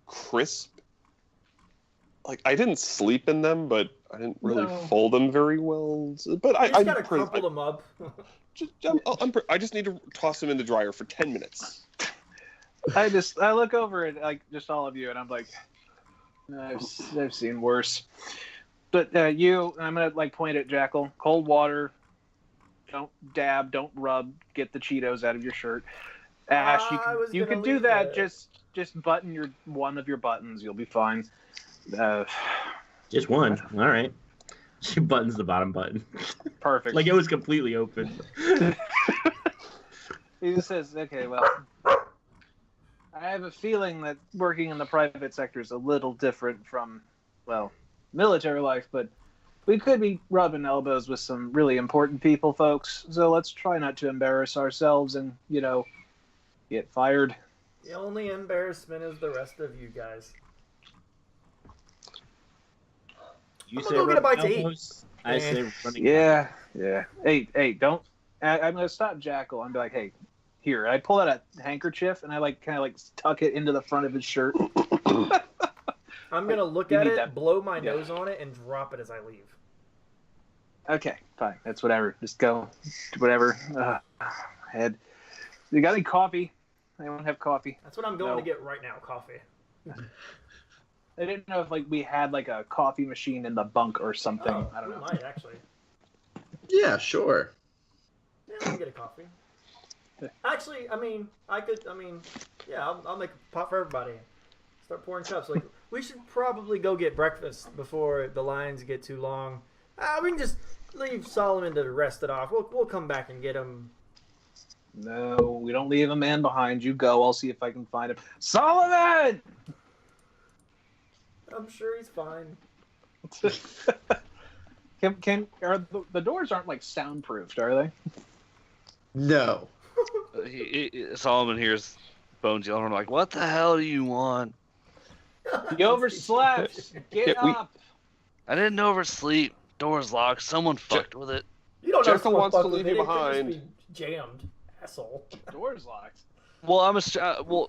crisp. I didn't sleep in them, but I didn't really fold them very well. But You just gotta crumple them up. I just need to toss them in the dryer for 10 minutes. I look over at just all of you, and I'm like, I've seen worse. But I'm gonna point at Jackal. Cold water. Don't dab. Don't rub. Get the Cheetos out of your shirt. Ash, you could do that. Just button one of your buttons. You'll be fine. Just one. All right. She buttons the bottom button. Perfect. It was completely open. He just says, "Okay, well, I have a feeling that working in the private sector is a little different from, military life, but we could be rubbing elbows with some really important people, folks. So let's try not to embarrass ourselves and, get fired." The only embarrassment is the rest of you guys. You I'm say gonna go get a bite to elbows, I say running. Yeah. Hey, don't. I'm gonna stop Jackal and be like, "Hey, here." I pull out a handkerchief and I kind of tuck it into the front of his shirt. I'm gonna look You at need it, that. blow my Yeah. nose on it, and drop it as I leave. Okay, fine. That's whatever. Just go. Whatever. Head. You got any coffee? Anyone have coffee? That's what I'm going No. to get right now. Coffee. I didn't know if we had a coffee machine in the bunk or something. Oh, I don't we know. might actually. Yeah, sure. Yeah, we can get a coffee. Actually, I'll make a pot for everybody. Start pouring cups. We should probably go get breakfast before the lines get too long. We can just leave Solomon to rest it off. We'll come back and get him. No, we don't leave a man behind. You go. I'll see if I can find him. Solomon! I'm sure he's fine. The doors aren't soundproofed, are they? No. Solomon hears Bones yelling, "What the hell do you want?" You overslept. Get up. I didn't oversleep. Door's locked. Someone fucked with it. You don't know Jekyll someone wants to fucked with leave you it. It could just behind. be jammed, asshole. Door's locked. Well,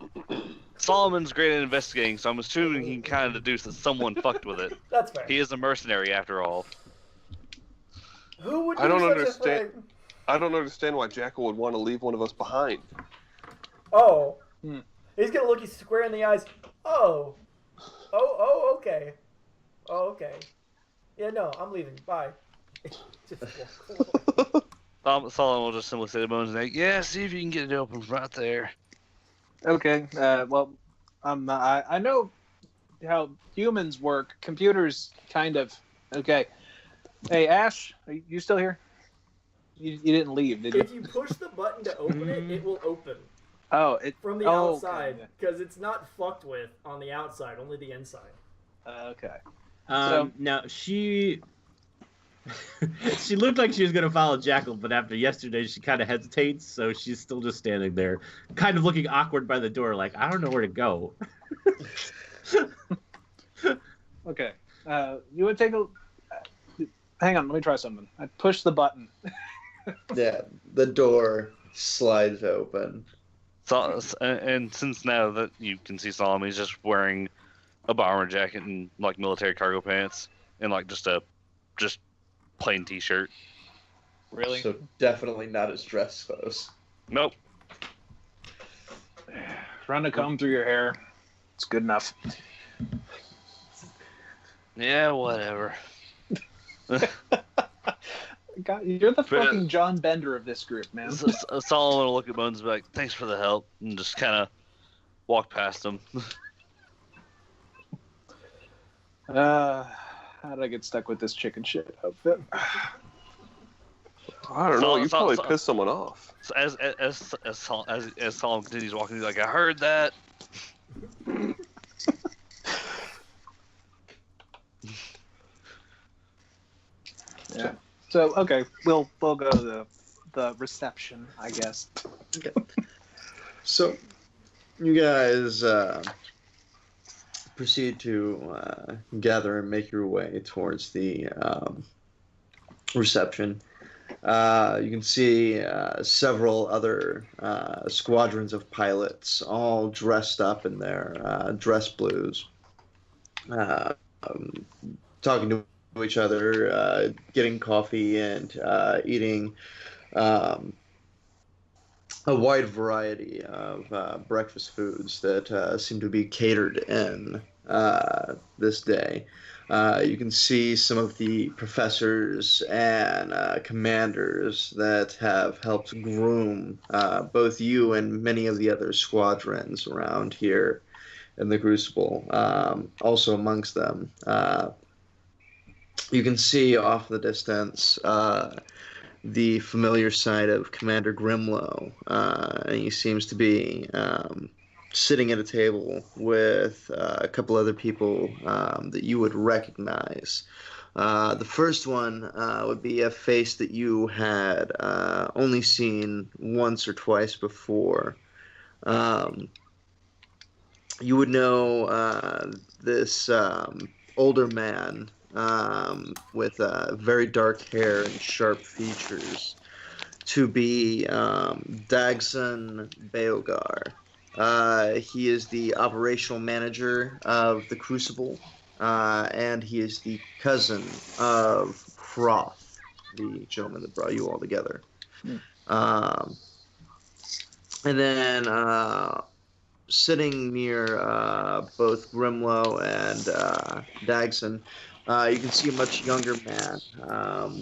Solomon's great at investigating, so I'm assuming he can kind of deduce that someone fucked with it. That's fair. He is a mercenary after all. Who would do I don't such understand. a thing? I don't understand why Jackal would want to leave one of us behind. Oh. Hmm. He's gonna look you square in the eyes. Oh, okay. Oh, okay. Yeah, no, I'm leaving. Bye. Just walk. Solomon will just simply say to Bones, "Yeah, see if you can get it open right there." Okay. I know how humans work. Computers, kind of. Okay. Hey, Ash, are you still here? You didn't leave, did you? If you push the button to open it, it will open. from the outside, because it's not fucked with on the outside, only the inside. Okay. Now she she looked like she was gonna follow Jackal, but after yesterday, she kind of hesitates, so she's still just standing there, kind of looking awkward by the door, like I don't know where to go. Okay. You would take a. Hang on, let me try something. I push the button. Yeah, the door slides open. So, and since now that you can see Solomon's just wearing a bomber jacket and like military cargo pants and like just plain t-shirt. Really? So definitely not his dress clothes. Nope. Run a comb through your hair. It's good enough. Yeah, whatever. God, you're the fucking John Bender of this group, man. Solomon will look at Bones and be like, "Thanks for the help," and just kind of walk past him. How did I get stuck with this chicken shit outfit? I don't know. You probably pissed someone off. So as Solomon continues walking, he's like, "I heard that." Yeah. So okay, we'll go to the reception, I guess. Okay. So, you guys proceed to gather and make your way towards the reception. You can see several other squadrons of pilots, all dressed up in their dress blues, talking to each other, getting coffee, and eating a wide variety of breakfast foods that seem to be catered in this day. You can see some of the professors and commanders that have helped groom both you and many of the other squadrons around here in the Crucible. Also amongst them, you can see off in the distance the familiar sight of Commander Grimlow. And he seems to be sitting at a table with a couple other people that you would recognize. The first one would be a face that you had only seen once or twice before. You would know this older man with very dark hair and sharp features to be Dagson Beogar. He is the operational manager of the Crucible, and he is the cousin of Froth, the gentleman that brought you all together. And then sitting near both Grimlow and Dagson, you can see a much younger man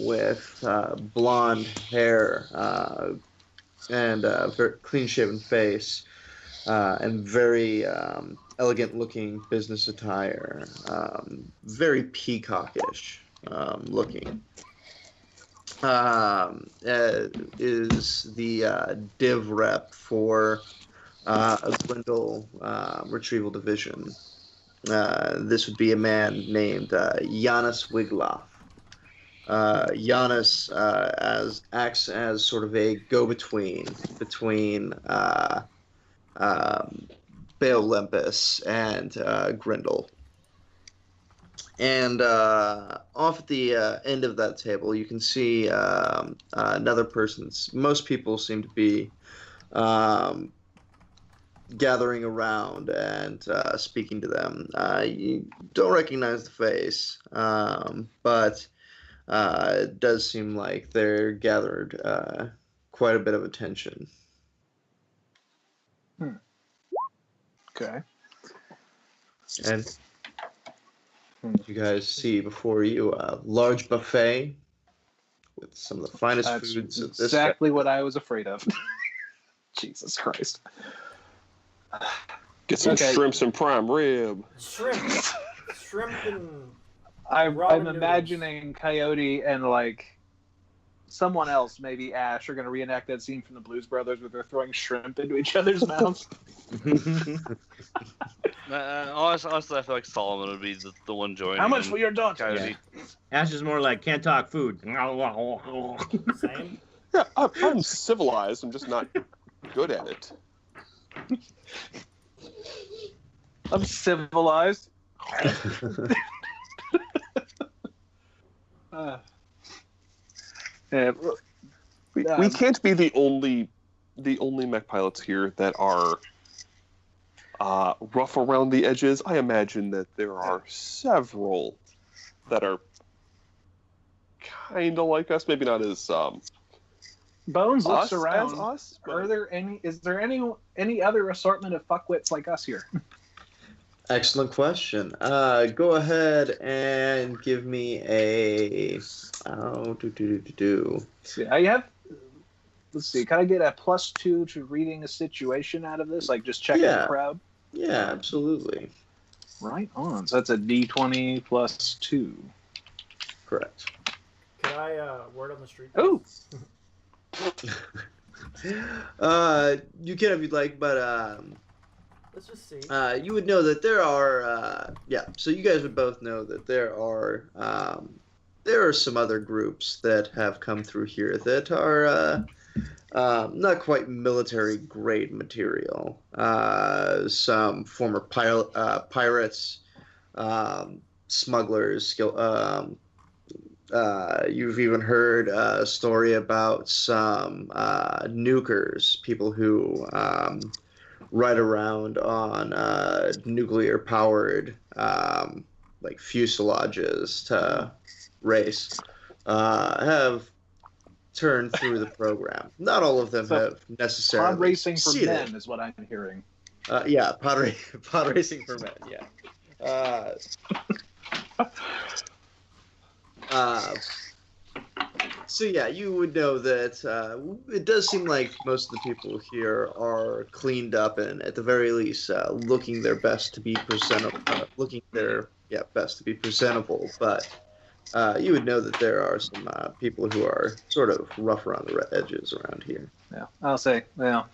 with blonde hair and a very clean-shaven face and very elegant-looking business attire, very peacockish looking. Is the div rep for a Grindel retrieval division. This would be a man named Giannis Wigloff. Giannis acts as sort of a go-between between Beolympus and Grindel. And off at the end of that table, you can see another person. Most people seem to be gathering around and speaking to them. You don't recognize the face, but it does seem like they're gathered quite a bit of attention. Okay. And you guys see before you a large buffet with some of the finest That's foods. exactly what I was afraid of. Jesus Christ. Get some shrimps and prime rib. Shrimp and I'm ramen imagining Coyote and like someone else, maybe Ash, are going to reenact that scene from the Blues Brothers where they're throwing shrimp into each other's mouths. Honestly, I feel like Solomon would be the one joining. How much for your daughter? Coyote. Ash is more like can't talk food. Same. Yeah, I'm civilized. I'm just not good at it. I'm civilized. Yeah, We can't be the only mech pilots here that are rough around the edges. I imagine that there are several that are kind of like us. Maybe not as Bones looks us around. as us. Are there any? Is there any other assortment of fuckwits like us here? Excellent question. Go ahead and give me a. See, I have. Let's see. Can I get a +2 to reading a situation out of this? Like just checking the crowd. Yeah, absolutely. Right on. So that's a D20 +2. Correct. Can I word on the street? Oh. You can if you'd like, but Let's just see. you would know that there are so you guys would both know that there are some other groups that have come through here that are not quite military grade material. Some former pirates, smugglers, you've even heard a story about some nukers, people who ride around on nuclear-powered like fuselages to race, have turned through the program. Not all of them have necessarily Pod racing for succeeded. men is what I'm hearing. Yeah, pod racing for men. Yeah. So yeah, you would know that it does seem like most of the people here are cleaned up and, at the very least, looking their best to be presentable. Best to be presentable. But you would know that there are some people who are sort of rough around the edges around here. Yeah, I'll say. Well,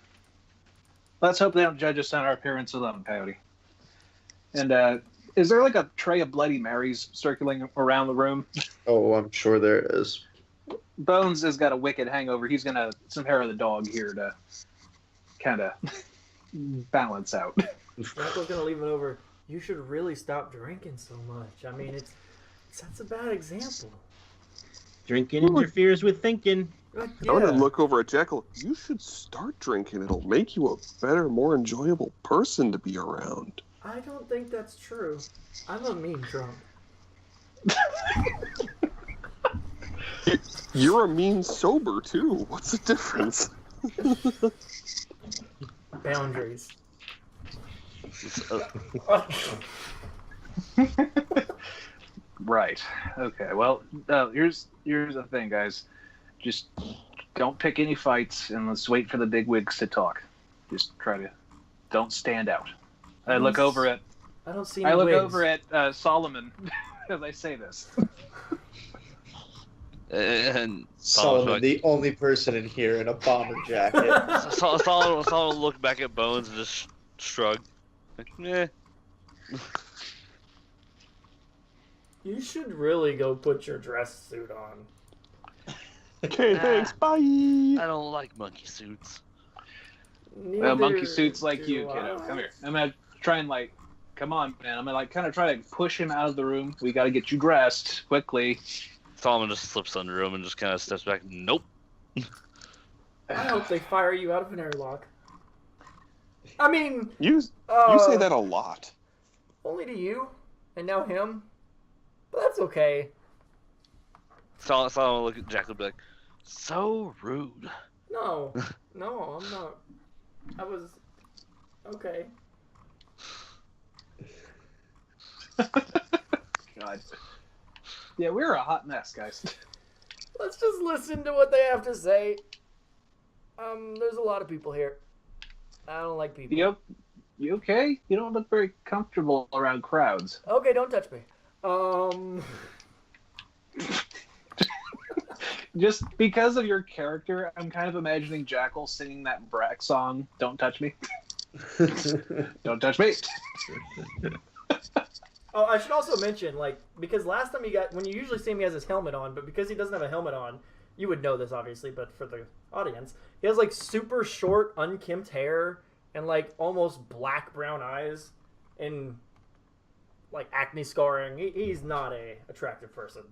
let's hope they don't judge us on our appearance alone, Coyote. And is there like a tray of Bloody Marys circling around the room? Oh, I'm sure there is. Bones has got a wicked hangover. He's gonna some hair of the dog here to kind of balance out. Michael's gonna leave it over. You should really stop drinking so much. I mean, that's a bad example. Drinking interferes with thinking. Yeah. I'm gonna look over at Jekyll. You should start drinking. It'll make you a better, more enjoyable person to be around. I don't think that's true. I'm a mean drunk. You're a mean sober too. What's the difference? Boundaries. Right. Okay. Well, here's the thing, guys. Just don't pick any fights, and let's wait for the big wigs to talk. Just don't stand out. I look over at Solomon as I say this. And Solomon, the only person in here in a bomber jacket. Solomon looked back at Bones and just shrugged. Like, eh. You should really go put your dress suit on. Okay, thanks. Bye. I don't like monkey suits. Well, monkey suits like do you, kiddo. I. Come here. I'm gonna try and come on, man. I'm gonna kind of try to push him out of the room. We got to get you dressed quickly. Solomon just slips under him and just kind of steps back. Nope. I hope they fire you out of an airlock. I mean, You say that a lot. only to you, and now him. But that's okay. Solomon look at Jack and be like, so rude. No, I'm not. I was okay. God. Yeah, we're a hot mess, guys. Let's just listen to what they have to say. There's a lot of people here. I don't like people. You okay? You don't look very comfortable around crowds. Okay, don't touch me. Just because of your character, I'm kind of imagining Jackal singing that Brack song, "Don't Touch Me." Don't touch me. Oh, I should also mention, like, because last time when you usually see him, he has his helmet on, but because he doesn't have a helmet on, you would know this obviously, but for the audience, he has like super short, unkempt hair and like almost black brown eyes and like acne scarring. He's not a attractive person.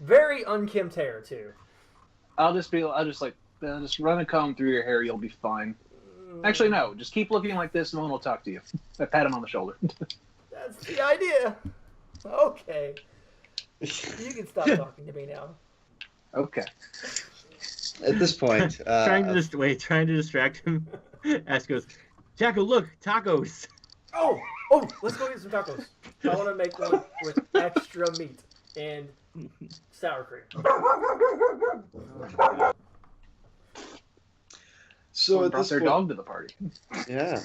Very unkempt hair too. I'll just run a comb through your hair. You'll be fine. Actually, no. Just keep looking like this, and no one will talk to you. I pat him on the shoulder. That's the idea. Okay. You can stop talking to me now. Okay. At this point, trying to distract him. Ask goes, Jackal, look, tacos. Oh, let's go get some tacos. I want to make one with extra meat and sour cream. So at brought this their point, dog to the party. yeah,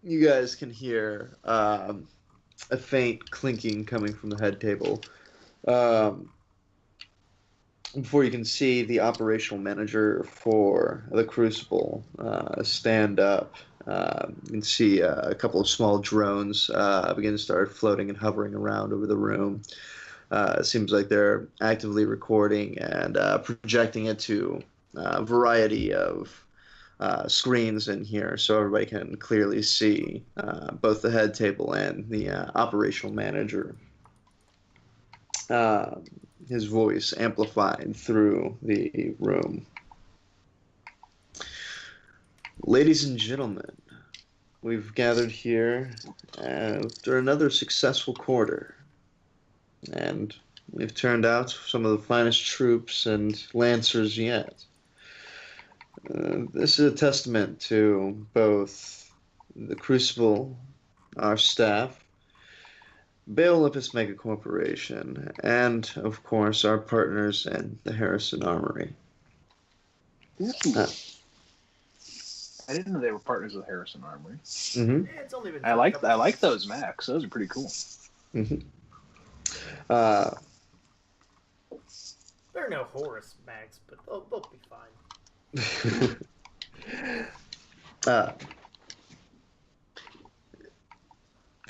you guys can hear a faint clinking coming from the head table. Before you can see the operational manager for the Crucible stand up. You can see a couple of small drones begin to start floating and hovering around over the room. It seems like they're actively recording and projecting it to a variety of screens in here, so everybody can clearly see both the head table and the operational manager. His voice amplified through the room. Ladies and gentlemen, we've gathered here after another successful quarter, and we've turned out some of the finest troops and lancers yet. This is a testament to both the Crucible, our staff, Bay Olympus Mega Corporation, and, of course, our partners in the Harrison Armory. I didn't know they were partners with Harrison Armory. Mm-hmm. Yeah, it's only been I like those Macs. Those are pretty cool. Mm-hmm. They're no Horus Max, but they'll be fine.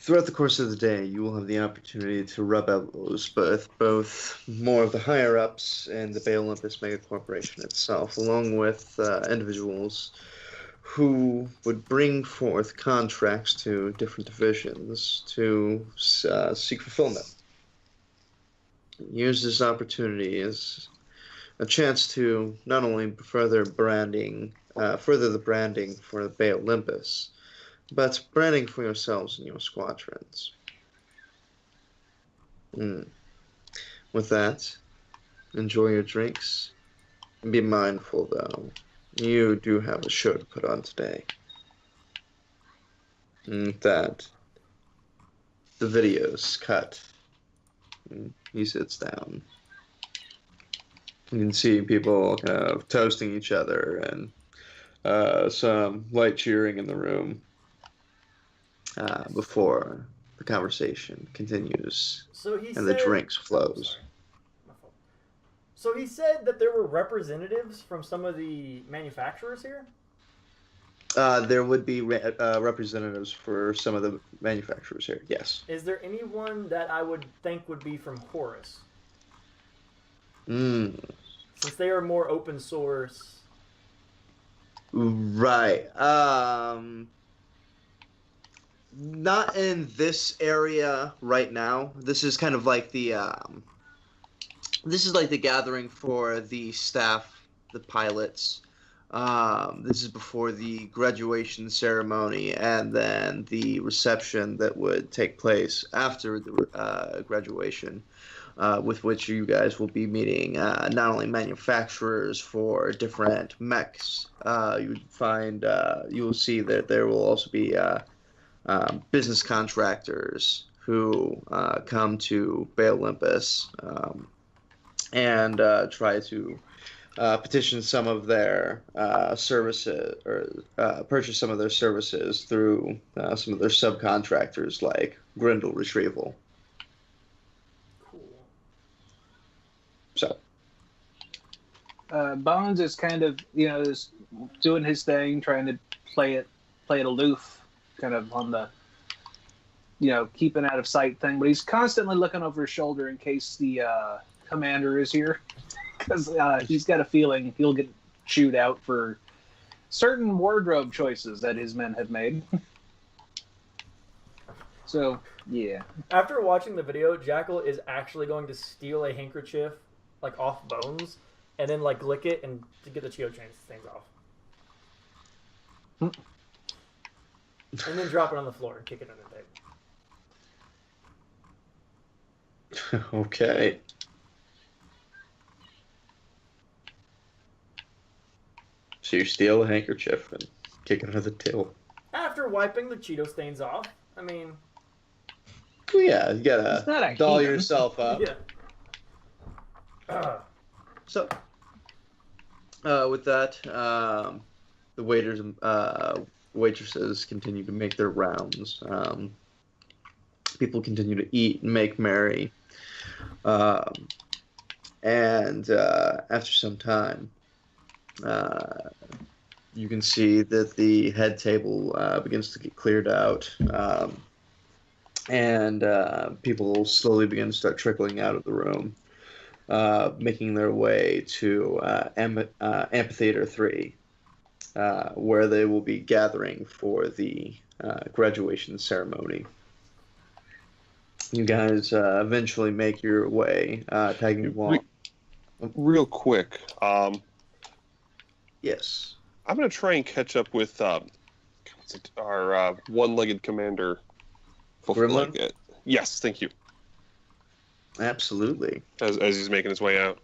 Throughout the course of the day, you will have the opportunity to rub elbows with both more of the higher-ups and the Bay Olympus Mega Corporation itself, along with individuals who would bring forth contracts to different divisions to seek fulfillment. Use this opportunity as a chance to not only further the branding for the Bay Olympus, but branding for yourselves and your squadrons. With that, enjoy your drinks. Be mindful, though. You do have a show to put on today. That the video's cut. He sits down. You can see people kind of toasting each other and some light cheering in the room before the conversation continues and the drinks flows. So he said that there were representatives from some of the manufacturers here? There would be representatives for some of the manufacturers here, yes. Is there anyone that I would think would be from Horus? Since they are more open source. Right. Not in this area right now. This is kind of like the gathering for the staff, the pilots. This is before the graduation ceremony and then the reception that would take place after the graduation, with which you guys will be meeting not only manufacturers for different mechs. You will see that there will also be business contractors who come to Bay Olympus and try to petition some of their services or purchase some of their services through some of their subcontractors like Grindle Retrieval. Cool. Bones is kind of, is doing his thing, trying to play it aloof, kind of on the, keeping out of sight thing. But he's constantly looking over his shoulder in case the commander is here, because he's got a feeling he'll get chewed out for certain wardrobe choices that his men have made. So, yeah. After watching the video, Jackal is actually going to steal a handkerchief, like, off Bones, and then, like, lick it and to get the Chio chains things off. And then drop it on the floor and kick it under the table. Okay. So you steal a handkerchief and kick it under the table. After wiping the Cheeto stains off, I mean... Well, yeah, you gotta doll yourself up. Yeah. So, with that, the waiters and waitresses continue to make their rounds. People continue to eat and make merry. And after some time, you can see that the head table begins to get cleared out. And people slowly begin to start trickling out of the room, making their way to Amphitheater 3, where they will be gathering for the graduation ceremony. You guys eventually make your way, tagging along. Real quick. Yes. I'm going to try and catch up with our one-legged commander. Gremlin? Yes, thank you. Absolutely. As he's making his way out.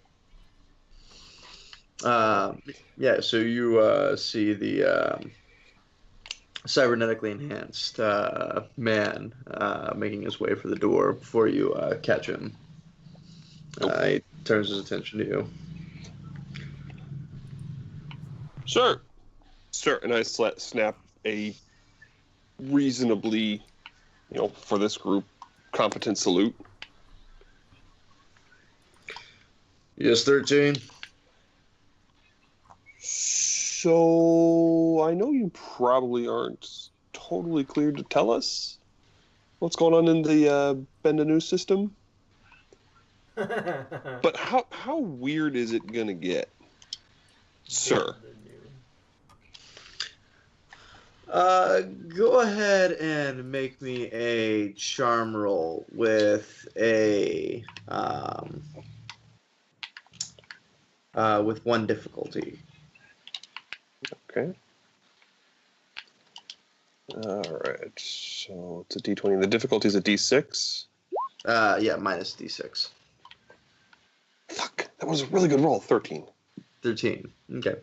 Yeah, so you see the cybernetically enhanced man making his way for the door before you catch him. He turns his attention to you. Sir, and I snap a reasonably, for this group, competent salute. Yes, 13. So, I know you probably aren't totally clear to tell us what's going on in the Benga Nu system. But how weird is it going to get, sir? Go ahead and make me a charm roll with with one difficulty. Okay. All right. So it's a D20. The difficulty is a D6. Yeah, minus D6. Fuck, that was a really good roll. 13. 13. Okay.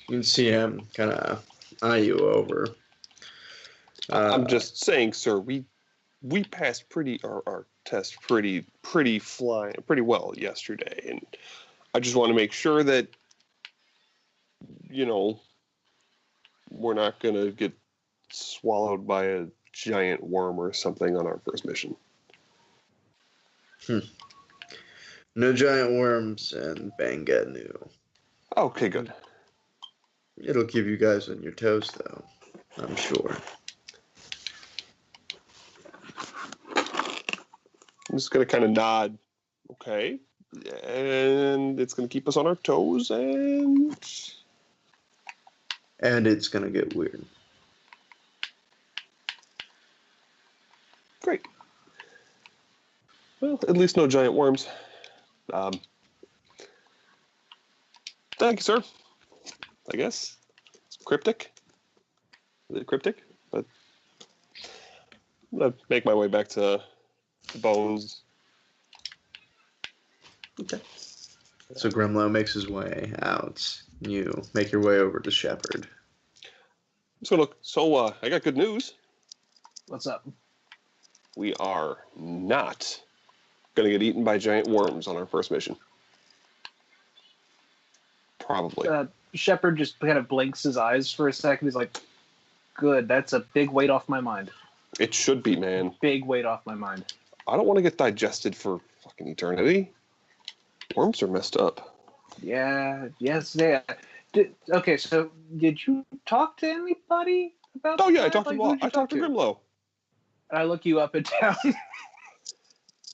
You can see him kind of eye you over. I'm just saying, sir. We passed our test pretty well yesterday, and I just want to make sure that we're not gonna get swallowed by a giant worm or something on our first mission. No giant worms in Benga Nu. Okay, good. It'll keep you guys on your toes, though, I'm sure. I'm just going to kind of nod. Okay. And it's going to keep us on our toes, and it's going to get weird. Great. Well, at least no giant worms. Thank you, sir. I guess. It's cryptic. Is it cryptic? But I'm going to make my way back to Bones. Okay. So Grimlow makes his way out. You make your way over to Shepard. So I got good news. What's up? We are not going to get eaten by giant worms on our first mission. Probably. Shepard just kind of blinks his eyes for a second. He's like, good, that's a big weight off my mind. It should be, man. Big weight off my mind. I don't want to get digested for fucking eternity. worms are messed up. Yeah. Yes. Yeah. Okay. So, did you talk to anybody about? Oh yeah, I that? talked to Like, who'd you I talked to Grimlow. I look you up and down.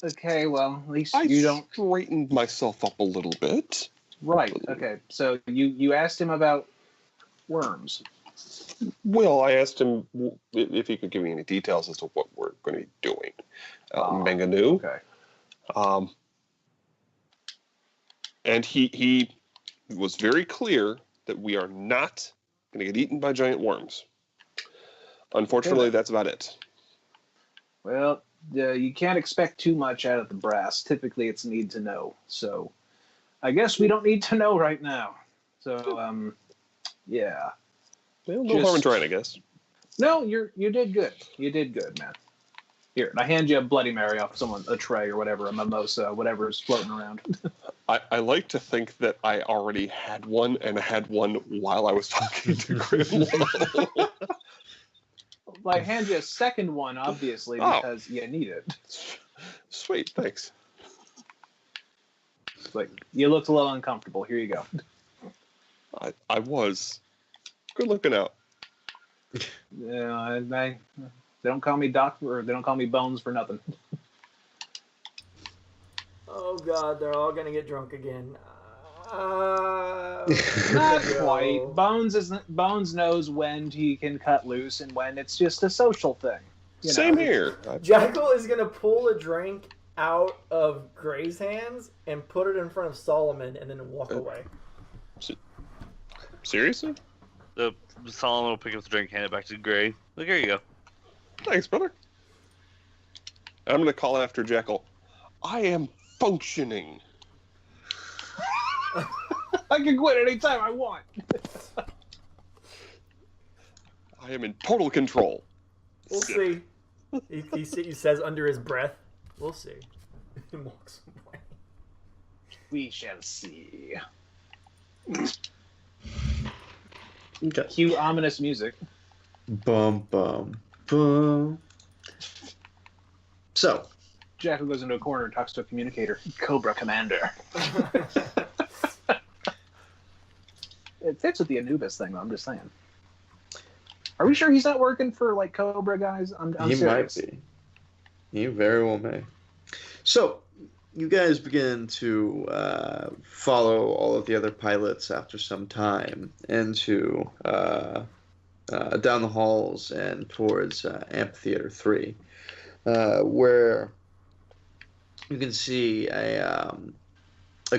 Okay. Well, at least I you don't. straightened myself up a little bit. Right. Okay. So you asked him about worms. Well, I asked him if he could give me any details as to what we're going to be doing out in Benga Nu. Okay. And he was very clear that we are not going to get eaten by giant worms. Unfortunately, that's about it. Well, you can't expect too much out of the brass. Typically, it's need to know. So, I guess we don't need to know right now. So, yeah. Well, no harm in trying, I guess. No, you did good. You did good, man. Here, I hand you a Bloody Mary off a tray or whatever, a mimosa, whatever is floating around. I like to think that I already had one, and I had one while I was talking to Grimlow. Well, I hand you a second one, obviously, because you need it. Sweet, thanks. Like, you looked a little uncomfortable. Here you go. I was. Good looking out. Yeah, they don't call me doctor, or they don't call me Bones for nothing. Oh God, they're all gonna get drunk again. Not quite. Bones knows when he can cut loose and when it's just a social thing. Same here. Jackal is gonna pull a drink out of Gray's hands and put it in front of Solomon, and then walk away. Seriously? Solomon will pick up the drink, hand it back to Gray. Look, here you go. Thanks, brother. I'm going to call after Jackal. I am functioning. I can quit anytime I want. I am in total control. We'll see. He says under his breath, "We'll see." He walks away. We shall see. Okay. Cue ominous music. Bum, bum, bum. So, Jackal goes into a corner and talks to a communicator. Cobra Commander. It fits with the Anubis thing, though, I'm just saying. Are we sure he's not working for, like, Cobra guys? I'm he serious. might be. He very well may. So, you guys begin to follow all of the other pilots after some time into down the halls and towards Amphitheater 3, where you can see a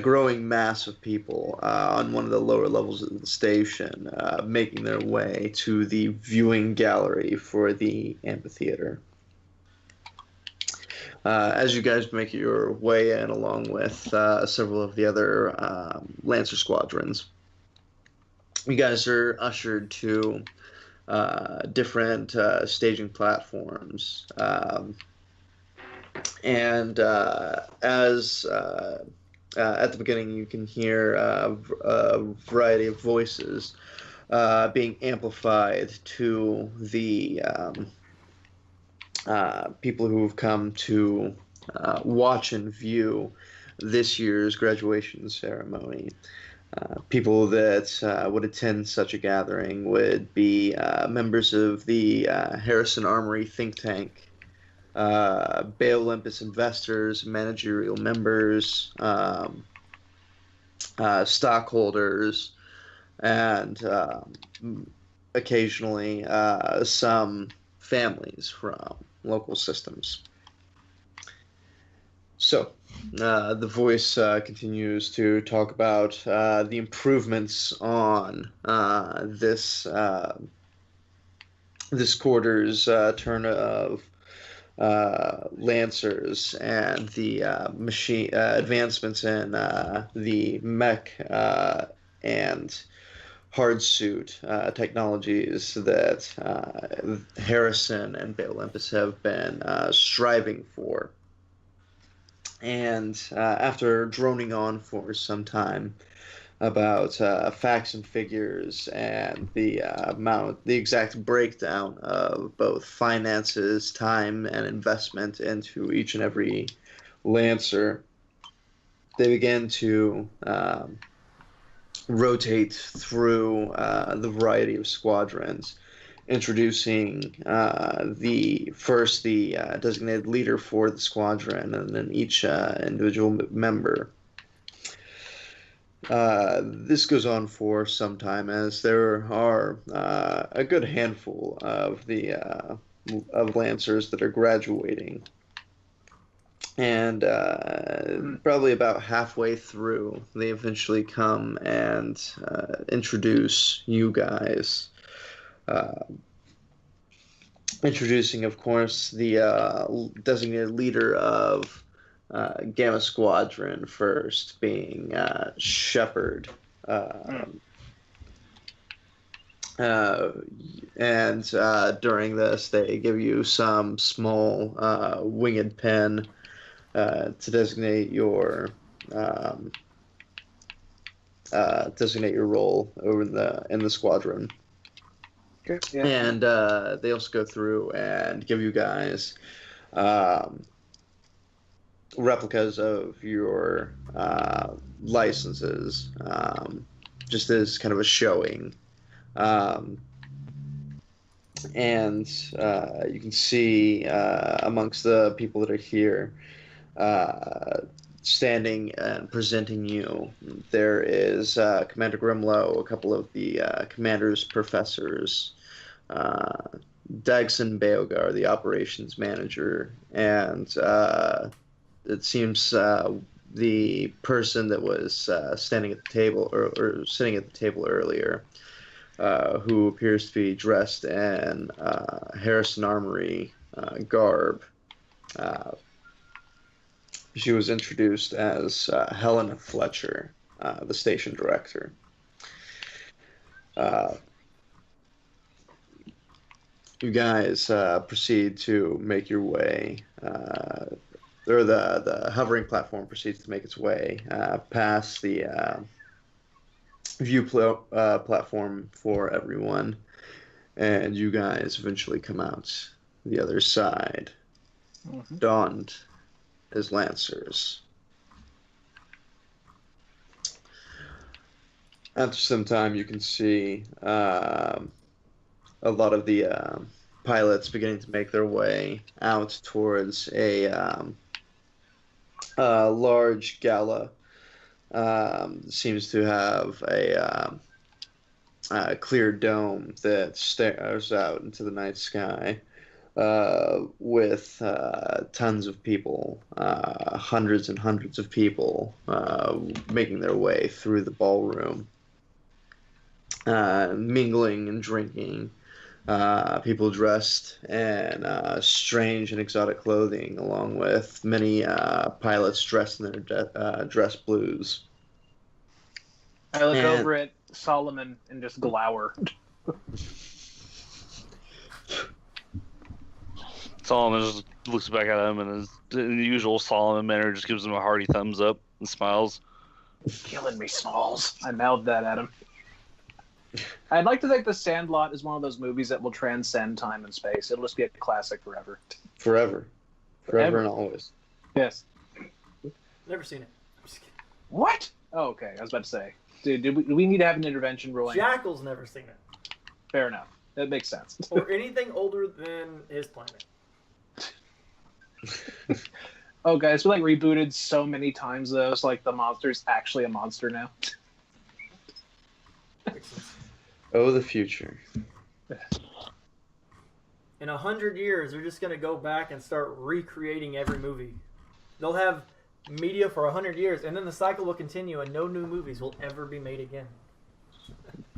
growing mass of people on one of the lower levels of the station making their way to the viewing gallery for the amphitheater. As you guys make your way in, along with several of the other Lancer squadrons, you guys are ushered to different staging platforms. And as at the beginning, you can hear a variety of voices being amplified to the people who have come to watch and view this year's graduation ceremony. People that would attend such a gathering would be members of the Harrison Armory think tank, Bay Olympus investors, managerial members, stockholders, and occasionally some families from local systems. So, the voice continues to talk about the improvements on this quarter's turn of Lancers and the machine advancements in the mech and hardsuit technologies that Harrison and Bay Olympus have been striving for. And after droning on for some time about facts and figures and the exact breakdown of both finances, time, and investment into each and every Lancer, they begin to rotate through the variety of squadrons, introducing the designated leader for the squadron, and then each individual member. This goes on for some time, as there are a good handful of the of Lancers that are graduating, and probably about halfway through, they eventually come and introduce you guys. Introducing, of course, the designated leader of Gamma Squadron first, being Shepard. And during this, they give you some small winged pen to designate your role over in the squadron. Okay. Yeah. And they also go through and give you guys replicas of your licenses, just as kind of a showing. And you can see amongst the people that are here, standing and presenting you, there is Commander Grimlow, a couple of the commander's professors, Dagson Beogar, the operations manager, and it seems the person that was standing at the table or sitting at the table earlier, who appears to be dressed in Harrison Armory garb. She was introduced as Helena Fletcher, the station director. You guys proceed to make your way, or the hovering platform proceeds to make its way past the view platform for everyone, and you guys eventually come out the other side, donned as Lancers. After some time, you can see a lot of the pilots beginning to make their way out towards a large gala. Seems to have a clear dome that stares out into the night sky, with tons of people, hundreds and hundreds of people making their way through the ballroom, mingling and drinking. People dressed in strange and exotic clothing, along with many pilots dressed in their dress blues. I look over at Solomon and just glower. Solomon just looks back at him and in the usual Solomon manner just gives him a hearty thumbs up and smiles. Killing me, Smalls. I mouthed that at him. I'd like to think The Sandlot is one of those movies that will transcend time and space. It'll just be a classic forever. Forever and always. Yes. Never seen it. I'm just kidding. What? Oh, okay. I was about to say. Dude, do we need to have an intervention ruling? Jackal's never seen it. Fair enough. That makes sense. Or anything older than his planet. Oh, guys, we like rebooted so many times, though. It's like the monster's actually a monster now. Oh, the future. In 100 years, they're just going to go back and start recreating every movie. They'll have media for 100 years, and then the cycle will continue, and no new movies will ever be made again.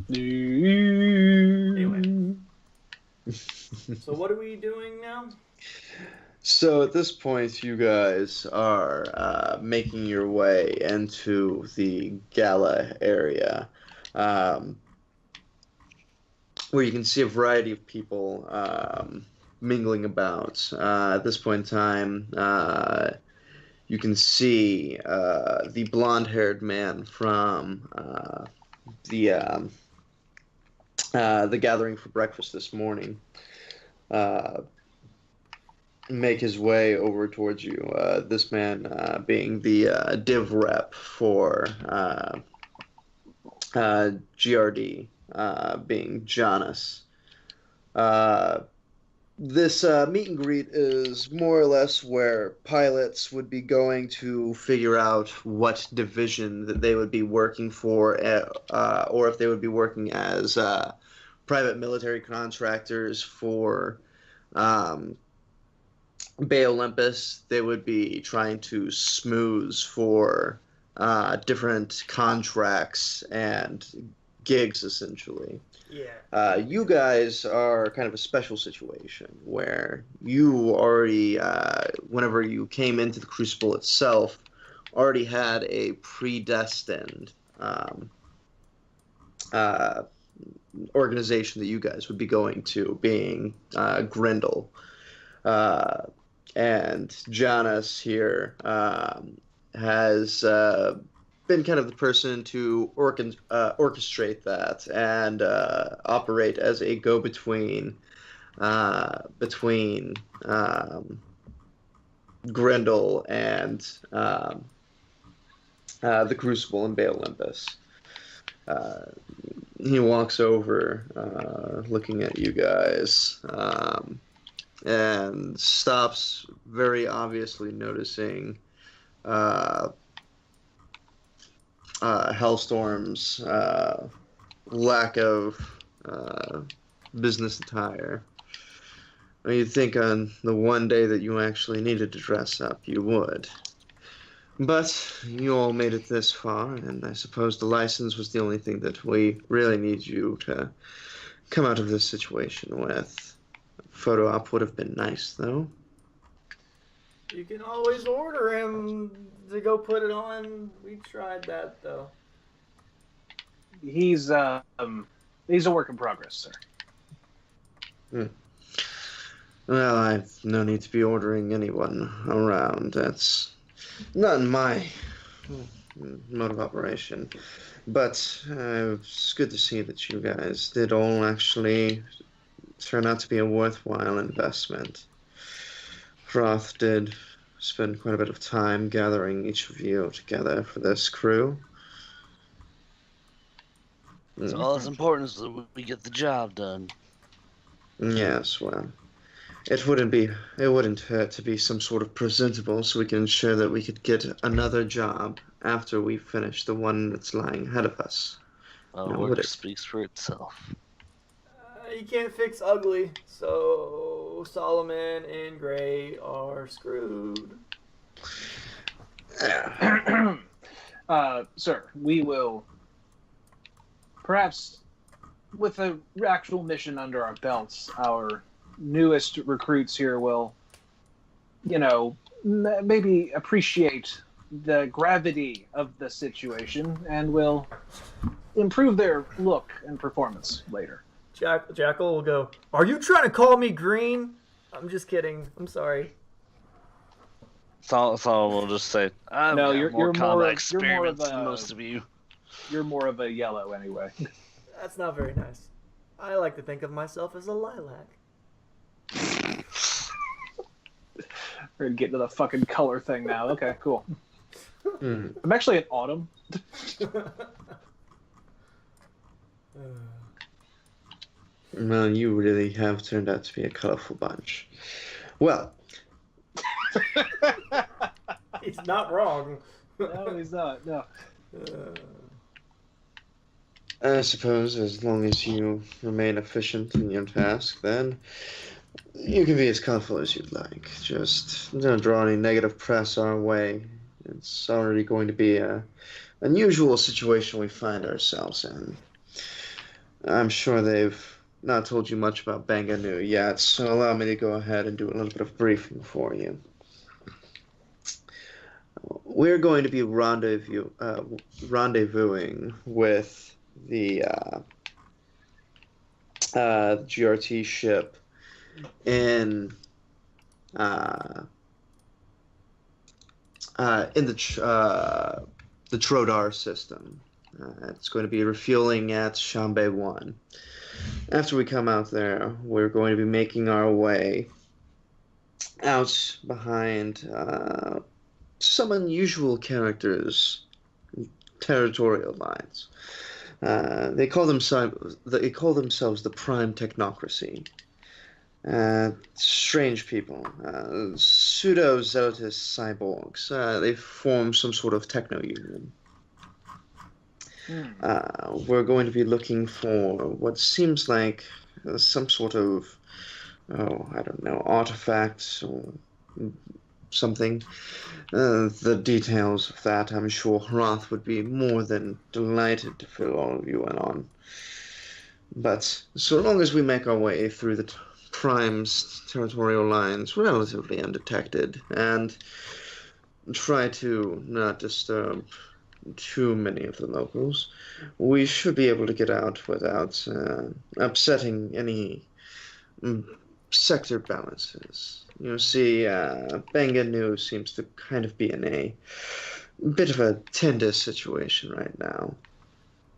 Anyway. So what are we doing now? So at this point, you guys are making your way into the gala area, where you can see a variety of people mingling about. At this point in time, you can see the blonde-haired man from the gathering for breakfast this morning. make his way over towards you. This man being the div rep for GRD, being Jonas. This meet and greet is more or less where pilots would be going to figure out what division that they would be working for, or if they would be working as private military contractors for Bay Olympus. They would be trying to smooth for different contracts and gigs, essentially. Yeah. You guys are kind of a special situation where you already, whenever you came into the Crucible itself, already had a predestined organization that you guys would be going to, being Grendel. And Jonas here has been kind of the person to orchestrate that and operate as a go-between between Grendel and the Crucible and Bay Olympus. He walks over, looking at you guys, and stops, very obviously noticing Hellstorm's lack of business attire. You'd think on the one day that you actually needed to dress up, you would. But you all made it this far, and I suppose the license was the only thing that we really need you to come out of this situation with. Photo op would have been nice, though. You can always order him to go put it on. We tried that, though. He's a work in progress, sir. Well, I've no need to be ordering anyone around. That's not my mode of operation. But it's good to see that you guys did all actually turn out to be a worthwhile investment. Froth did spend quite a bit of time gathering each of you together for this crew. So all that's important is that we get the job done. Yes, well, it wouldn't hurt to be some sort of presentable so we can ensure that we could get another job after we finish the one that's lying ahead of us. Well, No, work would it? speaks for itself. You can't fix ugly, so Solomon and Gray are screwed. Sir, we will perhaps, with the actual mission under our belts, our newest recruits here will, maybe appreciate the gravity of the situation and will improve their look and performance later. Jackal will go, "Are you trying to call me green?" I'm just kidding. I'm sorry. Solomon will just say, "I've No, got you're more more combat of experience a- than most of you." You're more of a yellow anyway. That's not very nice. I like to think of myself as a lilac. We're gonna get to the fucking color thing now. Okay, cool. Hmm. I'm actually an autumn. Well, you really have turned out to be a colorful bunch. Well, He's not wrong. No, he's not. No. I suppose as long as you remain efficient in your task, then you can be as colorful as you'd like. Just don't draw any negative press our way. It's already going to be a unusual situation we find ourselves in. I'm sure they've not told you much about Benga Nu yet, so allow me to go ahead and do a little bit of briefing for you. We're going to be rendezvousing with the GRT ship in the Trodar system. It's going to be refueling at Shambe 1. After we come out there, we're going to be making our way out behind some unusual characters' territorial lines. They call themselves the Prime Technocracy. Strange people, pseudo-zealotous cyborgs. They form some sort of techno-union. We're going to be looking for what seems like some sort of, I don't know, artifacts or something. The details of that, I'm sure Hroth would be more than delighted to fill all of you in on. But so long as we make our way through the Prime's territorial lines relatively undetected and try to not disturb too many of the locals, we should be able to get out without upsetting any sector balances. You see, Benga Nu seems to kind of be in a bit of a tender situation right now.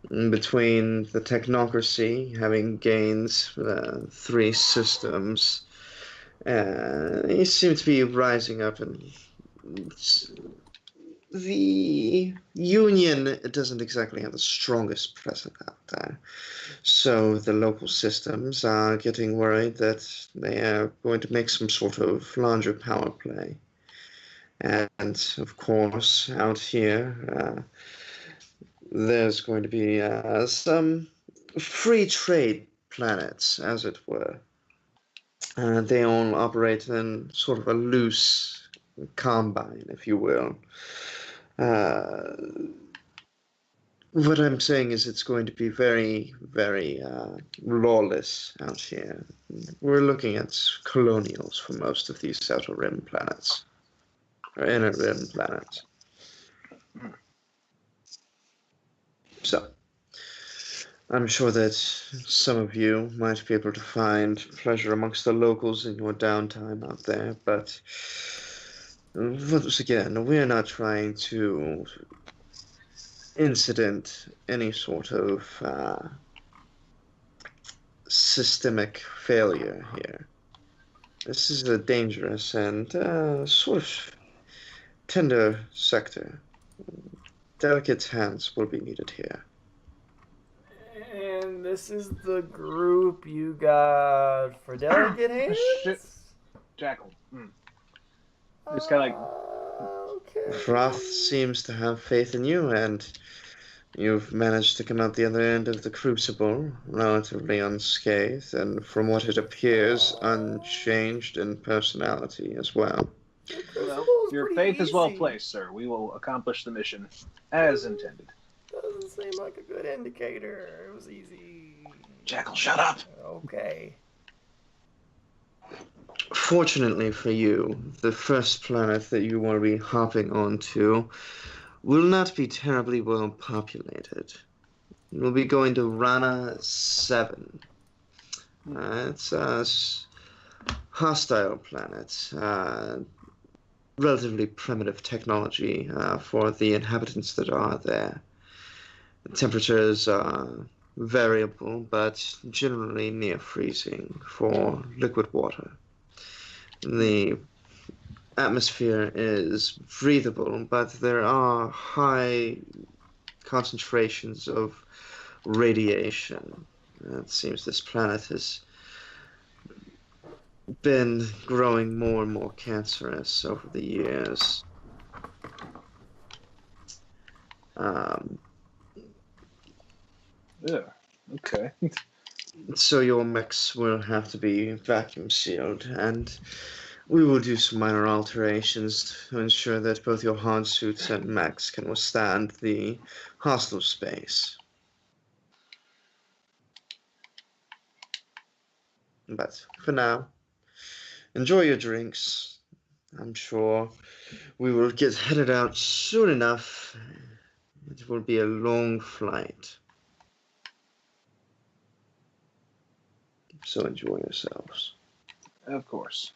Between the technocracy having gained 3 systems, he seems to be rising up, and the Union doesn't exactly have the strongest presence out there. So the local systems are getting worried that they are going to make some sort of larger power play. And of course, out here, there's going to be some free trade planets, as it were. They all operate in sort of a loose combine, if you will. What I'm saying is it's going to be very, very lawless out here. We're looking at colonials for most of these outer rim planets, or inner rim planets. So, I'm sure that some of you might be able to find pleasure amongst the locals in your downtime out there, but once again, we're not trying to incident any sort of systemic failure here. This is a dangerous and sort of tender sector. Delicate hands will be needed here. And this is the group you got for delicate hands? Shit. Jackal. Just kind of like... Okay. Hroth seems to have faith in you, and you've managed to come out the other end of the crucible relatively unscathed, and from what it appears, unchanged in personality as well. Well, your faith is well placed, sir. We will accomplish the mission as intended. Doesn't seem like a good indicator. It was easy. Jackal, shut up. Okay. Fortunately for you, the first planet that you will be hopping onto will not be terribly well populated. You'll be going to Rana 7. It's a hostile planet. Relatively primitive technology for the inhabitants that are there. The temperatures are variable, but generally near freezing for liquid water. The atmosphere is breathable, but there are high concentrations of radiation. It seems this planet has been growing more and more cancerous over the years. Yeah, okay. So your mechs will have to be vacuum sealed, and we will do some minor alterations to ensure that both your hard suits and mechs can withstand the hostile space. But for now, enjoy your drinks. I'm sure we will get headed out soon enough. It will be a long flight. So enjoy yourselves. Of course.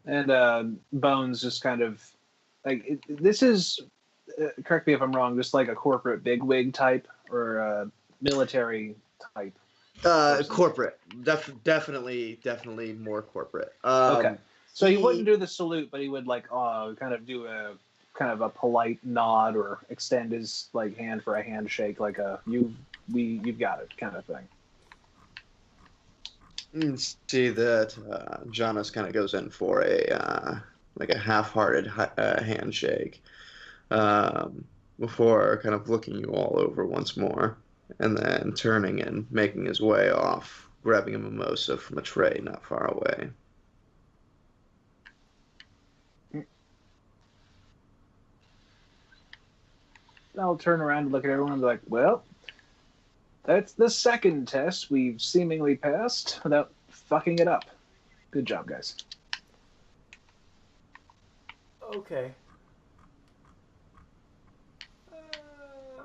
And Bones just kind of like this is correct me if I'm wrong, just like a corporate bigwig type or a military type Corporate. Definitely more corporate. Okay. So he wouldn't do the salute, but he would like kind of do a kind of a polite nod or extend his like hand for a handshake, like a you've got it kind of thing. See that Jonas kind of goes in for a like a half-hearted handshake before kind of looking you all over once more, and then turning and making his way off, grabbing a mimosa from a tray not far away. I'll turn around and look at everyone and be like, well, that's the second test we've seemingly passed without fucking it up. Good job, guys. Okay.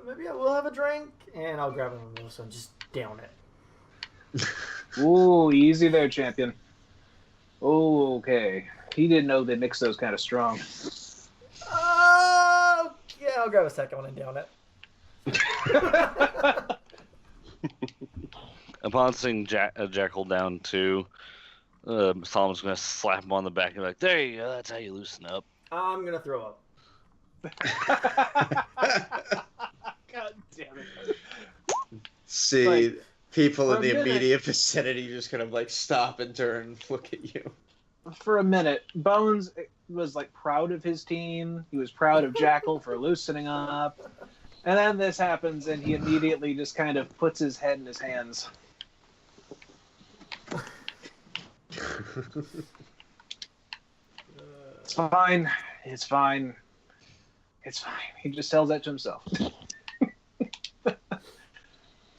Maybe I will have a drink, and I'll grab a mimosa and just down it. Ooh, easy there, champion. Oh, okay. He didn't know they mix those kind of strong. Yeah, I'll grab a second one and down it. Upon seeing Jackal down too, Solomon's gonna slap him on the back and be like, "There you go. That's how you loosen up." I'm gonna throw up. God damn it! See, Like, people in for the a minute- immediate vicinity just kind of like stop and turn and look at you. For a minute, Bones was like proud of his team. He was proud of Jackal for loosening up. And then this happens, and he immediately just kind of puts his head in his hands. It's fine. It's fine. It's fine. He just tells that to himself.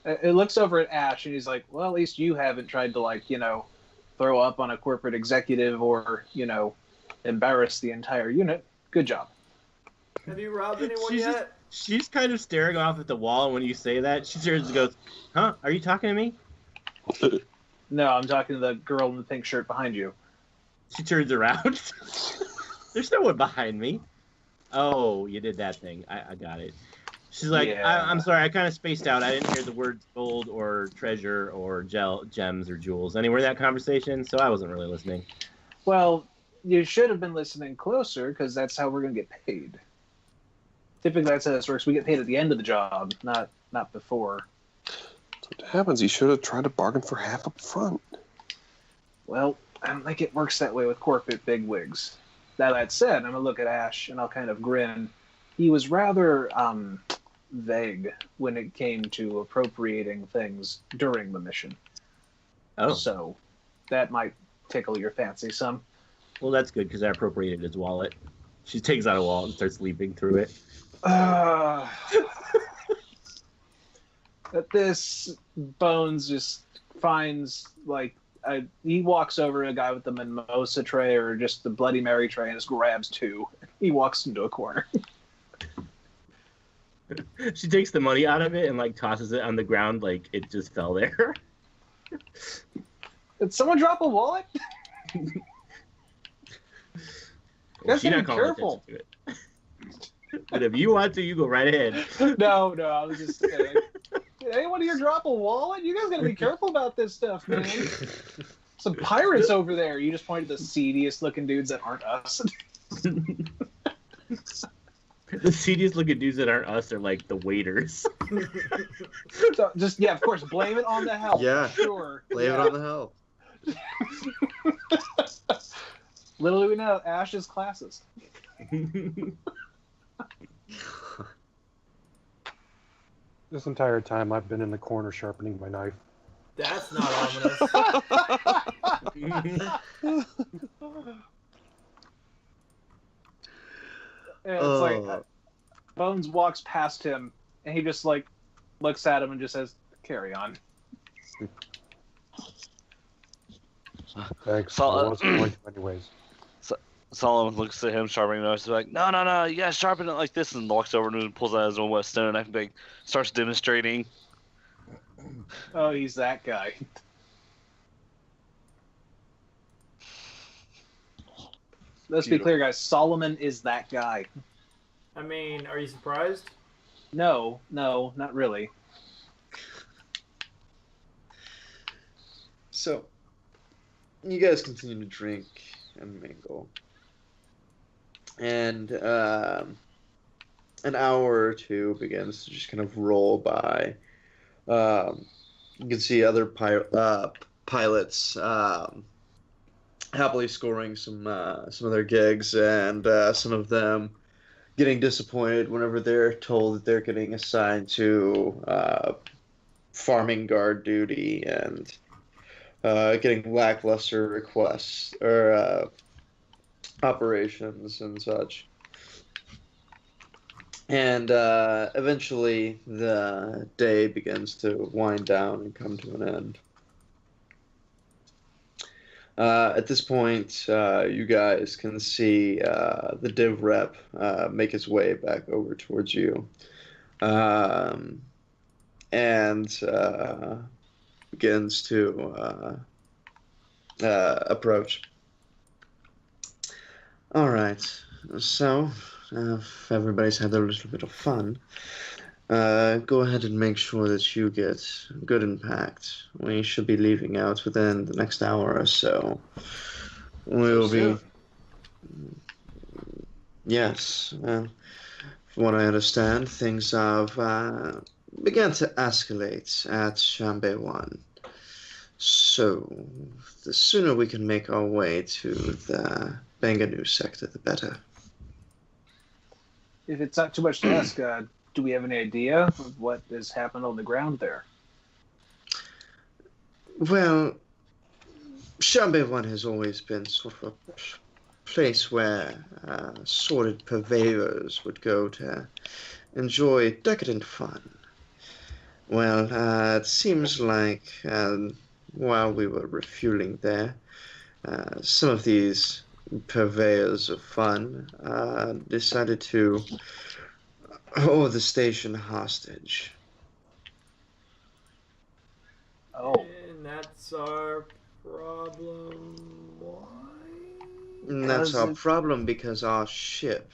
It looks over at Ash, and he's like, well, at least you haven't tried to, like, throw up on a corporate executive or, embarrass the entire unit. Good job. Have you robbed anyone yet? She's kind of staring off at the wall, and when you say that, she turns and goes, "Huh? Are you talking to me?" No, I'm talking to the girl in the pink shirt behind you. She turns around. There's no one behind me. Oh, you did that thing. I got it. She's like, Yeah. I'm sorry, I kind of spaced out. I didn't hear the words gold or treasure or gems or jewels anywhere in that conversation, so I wasn't really listening. Well, you should have been listening closer, because that's how we're going to get paid. Typically, that's how this works. We get paid at the end of the job, not before. So what happens? He should have tried to bargain for half up front. Well, I don't think it works that way with corporate bigwigs. Now, that said, I'm going to look at Ash, and I'll kind of grin. He was rather vague when it came to appropriating things during the mission. Oh, So that might tickle your fancy some. well, that's good, because I appropriated his wallet. She takes out a wallet and starts leaping through it. At this, Bones just finds, like, he walks over to a guy with the mimosa tray or just the Bloody Mary tray and just grabs two. He walks into a corner. She takes the money out of it and, like, tosses it on the ground like it just fell there. Did someone drop a wallet? Well, Guys, she's gotta not be calling careful. attention to it. But if you want to, you go right ahead. No, I was just saying. Did anyone here drop a wallet? You guys gotta be careful about this stuff, man. Some pirates over there. You just pointed at the seediest looking dudes that aren't us. The seediest looking dudes that aren't us are like the waiters. So just, yeah, of course, blame it on the help. Yeah. Sure. Blame it on the help. Little do we know, Ash is classist. This entire time I've been in the corner sharpening my knife. That's not ominous. And it's like Bones walks past him, and he just like looks at him and just says, "Carry on." Thanks. So, I wasn't going to anyways. Solomon looks at him, sharpening nose, like, no, you gotta sharpen it like this, and walks over to him and pulls out his own Western knife and like, starts demonstrating. Oh, he's that guy. Let's be clear, guys. Solomon is that guy. I mean, are you surprised? No, not really. So, you guys continue to drink and mingle. And an hour or two begins to just kind of roll by. You can see other pilots happily scoring some of their gigs, and some of them getting disappointed whenever they're told that they're getting assigned to farming guard duty, and getting lackluster requests or operations and such. And eventually the day begins to wind down and come to an end. At this point, you guys can see the div rep make his way back over towards you. And begins to approach. All right, so if everybody's had a little bit of fun, go ahead and make sure that you get good impact. We should be leaving out within the next hour or so. We'll be... Yes, from what I understand, things have began to escalate at Chambé 1. So, the sooner we can make our way to the Benga Nu Sector, the better. If it's not too much to ask, do we have any idea of what has happened on the ground there? Well, Chambé 1 has always been sort of a place where sordid purveyors would go to enjoy decadent fun. Well, it seems like while we were refueling there, some of these purveyors of fun decided to hold the station hostage. Oh. And that's our problem. Why? And that's our problem because our ship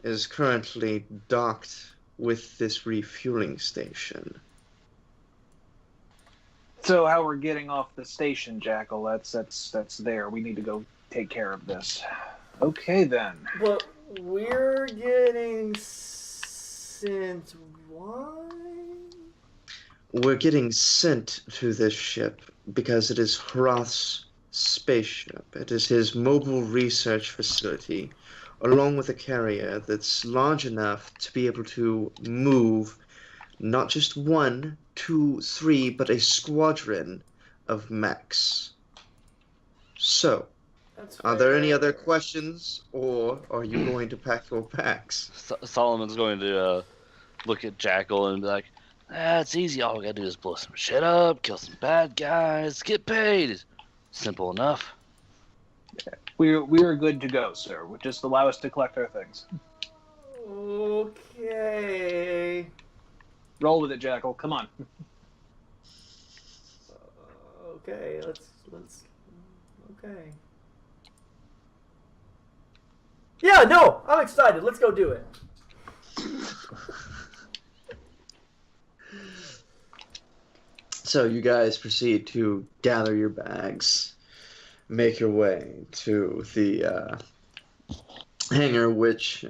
is currently docked with this refueling station. So how we're getting off the station, Jackal? That's there. We need to go take care of this. Okay then. But we're getting sent. Why? We're getting sent to this ship because it is Hroth's spaceship. It is his mobile research facility, along with a carrier that's large enough to be able to move not just 1, 2, 3, but a squadron of mechs. So, are there any other questions, or are you going to pack your bags? Solomon's going to look at Jackal and be like, it's easy. All we gotta do is blow some shit up, kill some bad guys, get paid. Simple enough. We're good to go, sir. Just allow us to collect our things. Okay. Roll with it, Jackal. Come on. Okay, let's. Okay. Yeah, no, I'm excited. Let's go do it. So you guys proceed to gather your bags, make your way to the hangar, which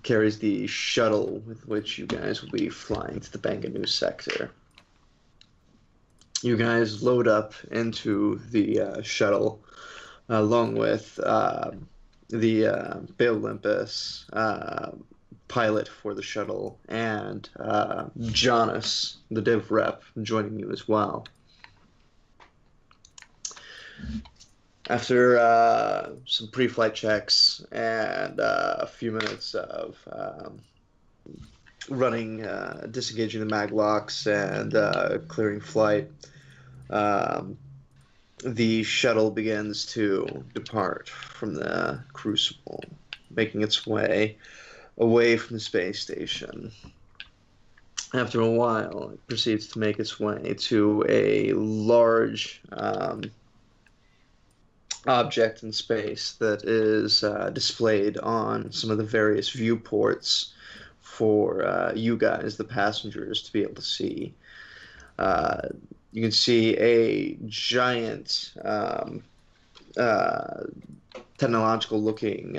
carries the shuttle with which you guys will be flying to the Benga Nu Sector. You guys load up into the shuttle, along with the Bay Olympus pilot for the shuttle, and Jonas, the div rep, joining you as well. After some pre-flight checks and a few minutes of running, disengaging the mag locks and clearing flight, the shuttle begins to depart from the Crucible, making its way away from the space station. After a while, it proceeds to make its way to a large object in space that is displayed on some of the various viewports for you guys, the passengers, to be able to see. you can see a giant technological-looking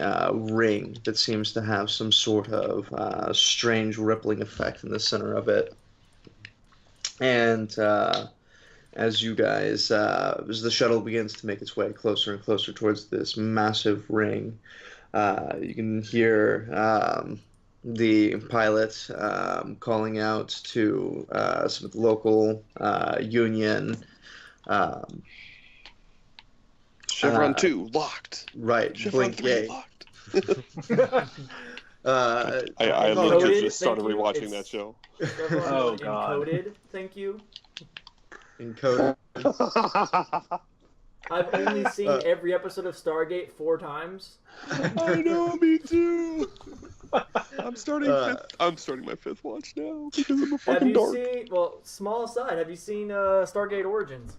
ring that seems to have some sort of strange rippling effect in the center of it. And as you guys, as the shuttle begins to make its way closer and closer towards this massive ring, you can hear the pilot calling out to some of the local union. Chevron 2 locked. Right, Chevron blink 3 gate. locked. I legit just started thank you. rewatching It's- that show. Oh, God. Encoded, thank you. encoded. I've only seen every episode of Stargate 4 times. I know, me too. I'm starting my fifth watch now because I'm a Have fucking you dork. seen? Well, small aside. Have you seen Stargate Origins?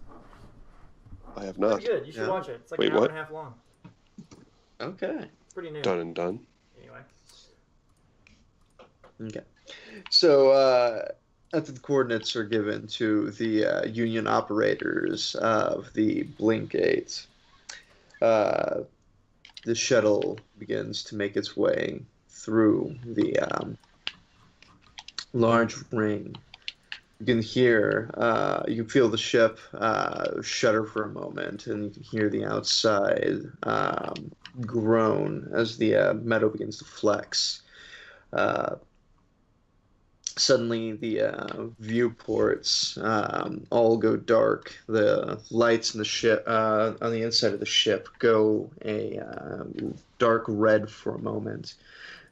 I have not. Pretty good. You should Yeah. watch it. It's like Wait, an hour what? and a half long. Okay. It's pretty new. Done and done. Anyway. Okay. So after the coordinates are given to the union operators of the blink gate, the shuttle begins to make its way through the large ring. You can hear, you can feel the ship shudder for a moment, and you can hear the outside groan as the meadow begins to flex. Suddenly, the viewports all go dark. The lights in the ship, on the inside of the ship, go a dark red for a moment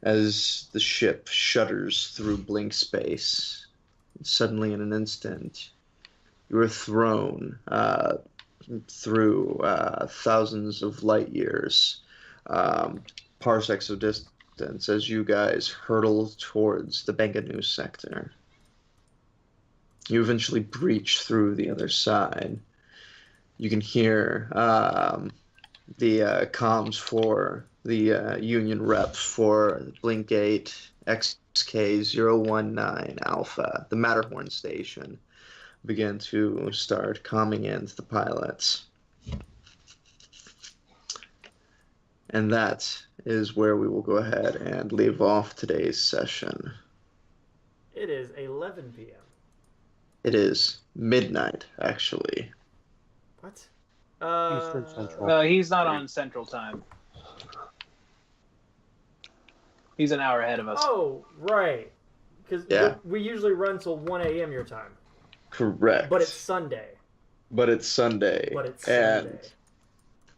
as the ship shudders through blink space. Suddenly, in an instant, you are thrown through thousands of light years, parsecs of distance, as you guys hurtle towards the Benga Nu Sector. You eventually breach through the other side. You can hear the comms for the Union rep for Blink 8 XK019 Alpha, the Matterhorn station, begin to start calming in to the pilots. And that is where we will go ahead and leave off today's session. It is 11 p.m. It is midnight, actually. What? Eastern Central. He's not on Central Time. He's an hour ahead of us. Oh, right. Because Yeah. we usually run till 1 a.m. your time. Correct. But it's Sunday. But it's Sunday. But it's and Sunday.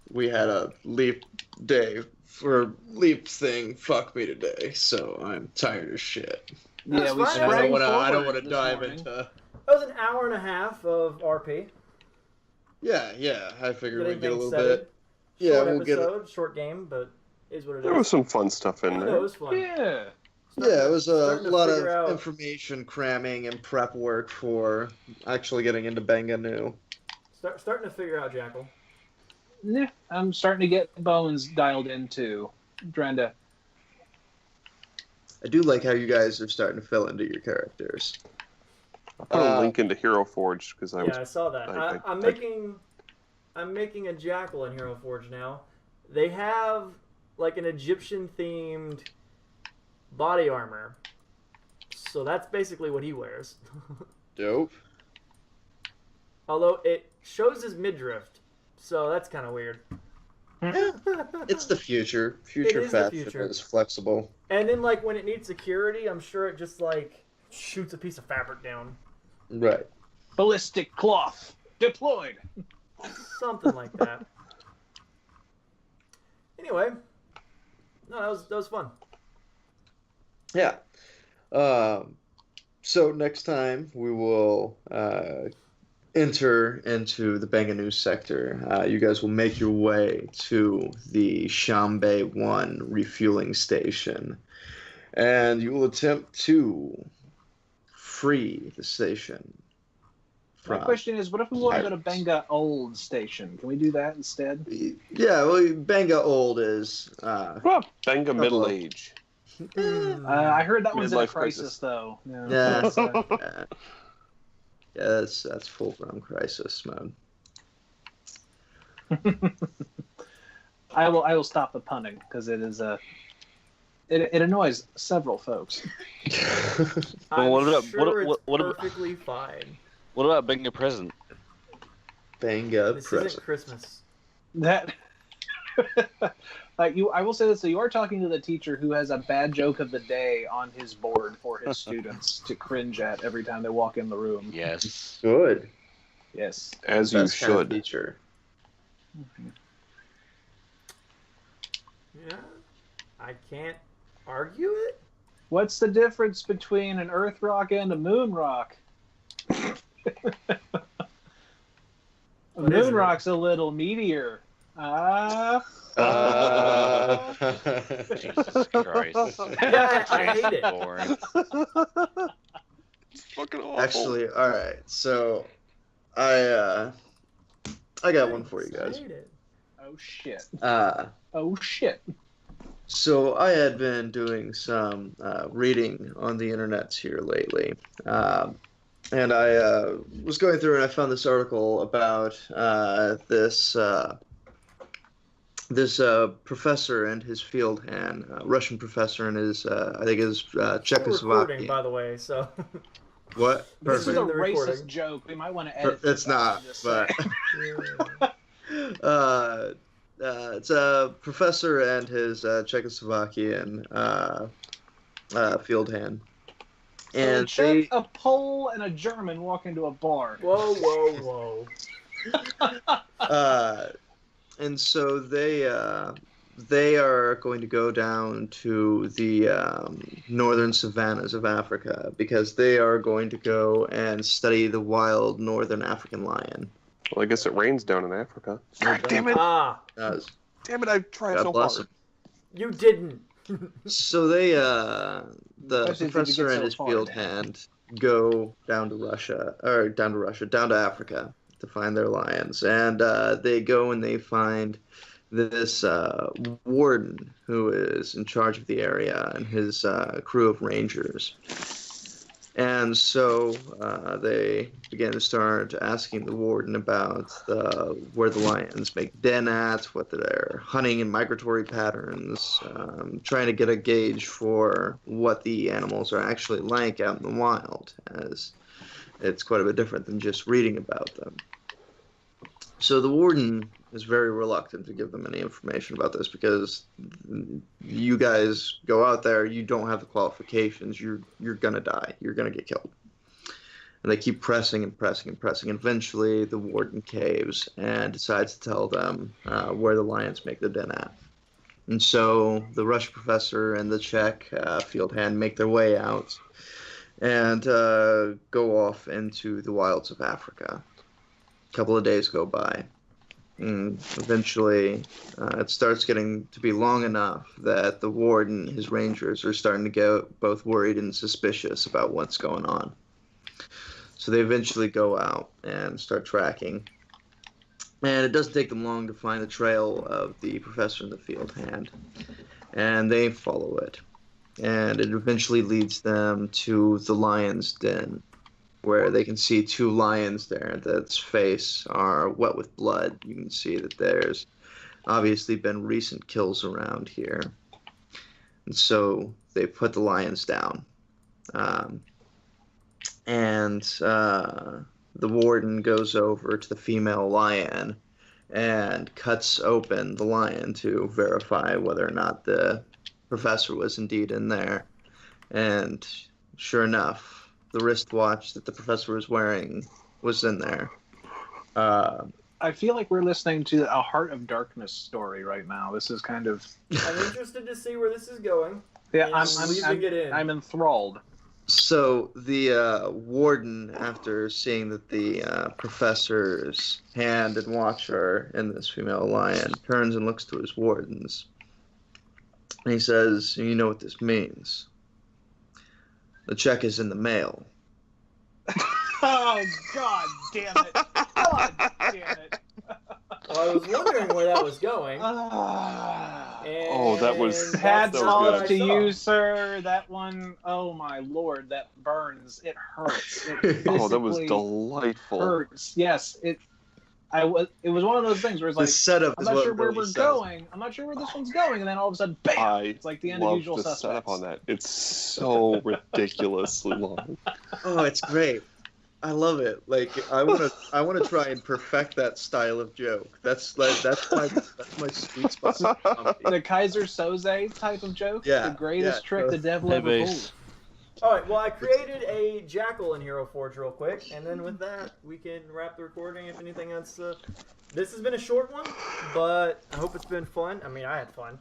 we had a leap day for leap thing. Fuck me today. So I'm tired as shit. Yeah, That's we fine. And I sprang don't want forward to this dive morning. into. That was an hour and a half of RP. Yeah. I figured we'd get a Getting little settled. bit. Yeah, Short we'll get it. episode, short game, but is what it There was is. some fun stuff in No, it there. was fun. Yeah. Yeah, it was a Starting to lot figure of out- information cramming and prep work for actually getting into Benga Nu. Starting to figure out Jackal. Yeah, I'm starting to get Bones dialed in too. I'm trying to. I do like how you guys are starting to fill into your characters. I put a link into Hero Forge because I was. Yeah, I saw that. I'm making a Jackal in Hero Forge now. They have like an Egyptian themed body armor. So that's basically what he wears. Dope. Although it shows his midriff. So that's kind of weird. It's the future. It Future is the fashion future. is flexible. And then like when it needs security, I'm sure it just like shoots a piece of fabric down. Right. Ballistic cloth deployed. Something like that. Anyway. No, that was fun. Yeah. So next time we will enter into the Benga Nu Sector. You guys will make your way to the Shambe 1 refueling station. And you will attempt to free the station. My question is, what if we want to go to Benga Old Station? Can we do that instead? Yeah, well, Benga Old is... Well, Benga Middle Age. I heard that one's in a Midlife crisis, crisis. though. No. Yeah. So, Yeah, that's full-blown crisis mode. I will stop the punning because it is it annoys several folks. I'm what about- sure what it's about- perfectly fine. What about being a present? Benga This present. isn't Christmas. That I will say this: so you are talking to the teacher who has a bad joke of the day on his board for his students to cringe at every time they walk in the room. Yes. Good. Yes. As you Best kind of should. teacher. Yeah, I can't argue it. What's the difference between an Earth rock and a moon rock? A What is moon it? rock's a little meatier. Jesus Christ. Yeah, I hate it. Boring. It's fucking awful. Actually, all right. So, I got one for you I guys. hate it. Oh shit. Uh, Shit. So I had been doing some reading on the internets here lately, and I was going through and I found this article about this professor and his field hand, Russian professor and his I think his We're recording, Czechoslovakian. by the way, so What? This is in a the racist recording. joke. We might want to edit. It's this out not, and just but. yeah. It's a professor and his Czechoslovakian field hand. say- And so they, a Pole and a German walk into a bar. Whoa, whoa, whoa. and so they are going to go down to the northern savannas of Africa because they are going to go and study the wild northern African lion. Well, I guess it rains down in Africa. God damn it! Ah, Damn it! I tried God so bless hard. him. you didn't. So they, the Especially if you professor get and so his far. field hand go down to Africa to find their lions, and they go and they find this warden who is in charge of the area and his crew of rangers. And so they begin to start asking the warden about where the lions make den at, what their hunting and migratory patterns, trying to get a gauge for what the animals are actually like out in the wild, as it's quite a bit different than just reading about them. So the warden is very reluctant to give them any information about this because you guys go out there, you don't have the qualifications, you're gonna die, you're gonna get killed. And they keep pressing and pressing and pressing. And eventually the warden caves and decides to tell them where the lions make their den at. And so the Russian professor and the Czech field hand make their way out and go off into the wilds of Africa. A couple of days go by. And eventually, it starts getting to be long enough that the warden and his rangers are starting to get both worried and suspicious about what's going on. So they eventually go out and start tracking. And it doesn't take them long to find the trail of the professor and the field hand. And they follow it. And it eventually leads them to the lion's den, where they can see two lions there that's face are wet with blood. You can see that there's obviously been recent kills around here. And so they put the lions down. The warden goes over to the female lion and cuts open the lion to verify whether or not the professor was indeed in there. And sure enough, the wristwatch that the professor was wearing was in there. I feel like we're listening to a Heart of Darkness story right now. This is kind of I'm interested to see where this is going. yeah. And leaving it in. I'm enthralled. So the warden, after seeing that the professor's hand and watch are in this female lion, turns and looks to his wardens. And he says, "You know what this means. The check is in the mail." Oh, God damn it. God damn it. Well, I was wondering where that was going. Ah. Oh, that was- Hats that was off good. to you, sir. That one, oh my lord, that burns. It hurts. It Oh, that was physically delightful. hurts. Yes, it was one of those things where it's The like, setup I'm is not what sure where really we're sells. going. I'm not sure where this one's going, and then all of a sudden, bam! It's like the end of love Usual the Suspects. setup on that. It's so ridiculously long. Oh, it's great. I love it. Like I wanna try and perfect that style of joke. That's my sweet spot. The Kaiser Soze type of joke. Yeah, The greatest yeah, trick the devil Hey, ever base. pulled. All right. Well, I created a Jackal in Hero Forge real quick, and then with that, we can wrap the recording. If anything else, this has been a short one, but I hope it's been fun. I mean, I had fun.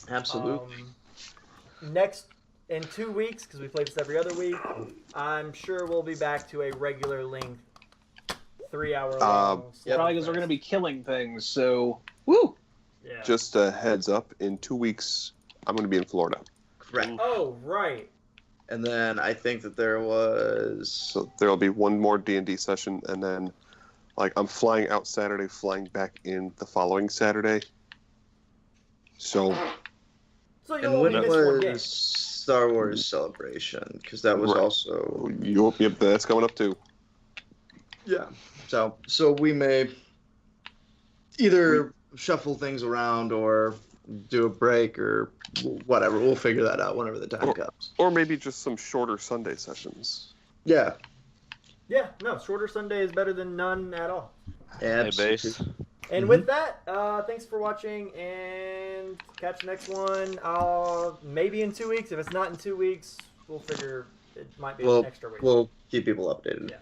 Absolutely. Next in 2 weeks, because we play this every other week, I'm sure we'll be back to a regular length, 3-hour long. Yep. Probably because we're going to be killing things. So, woo! Yeah. Just a heads up, in 2 weeks, I'm going to be in Florida. Correct. Oh, right. And then I think that there was So there'll be one more D&D session, and then, like, I'm flying out Saturday, flying back in the following Saturday. So, So you'll and when only miss one game. was Star Wars Celebration? Because that was Right. also yep, that's coming up too. yeah. So we may either shuffle things around or do a break or whatever. We'll figure that out whenever the time comes. Or maybe just some shorter Sunday sessions. Yeah. Yeah, no, shorter Sunday is better than none at all. Hey, base. Absolutely. And with that, thanks for watching, and catch the next one. Maybe in 2 weeks. If it's not in 2 weeks, we'll figure it might be an extra week. We'll keep people updated. Yeah.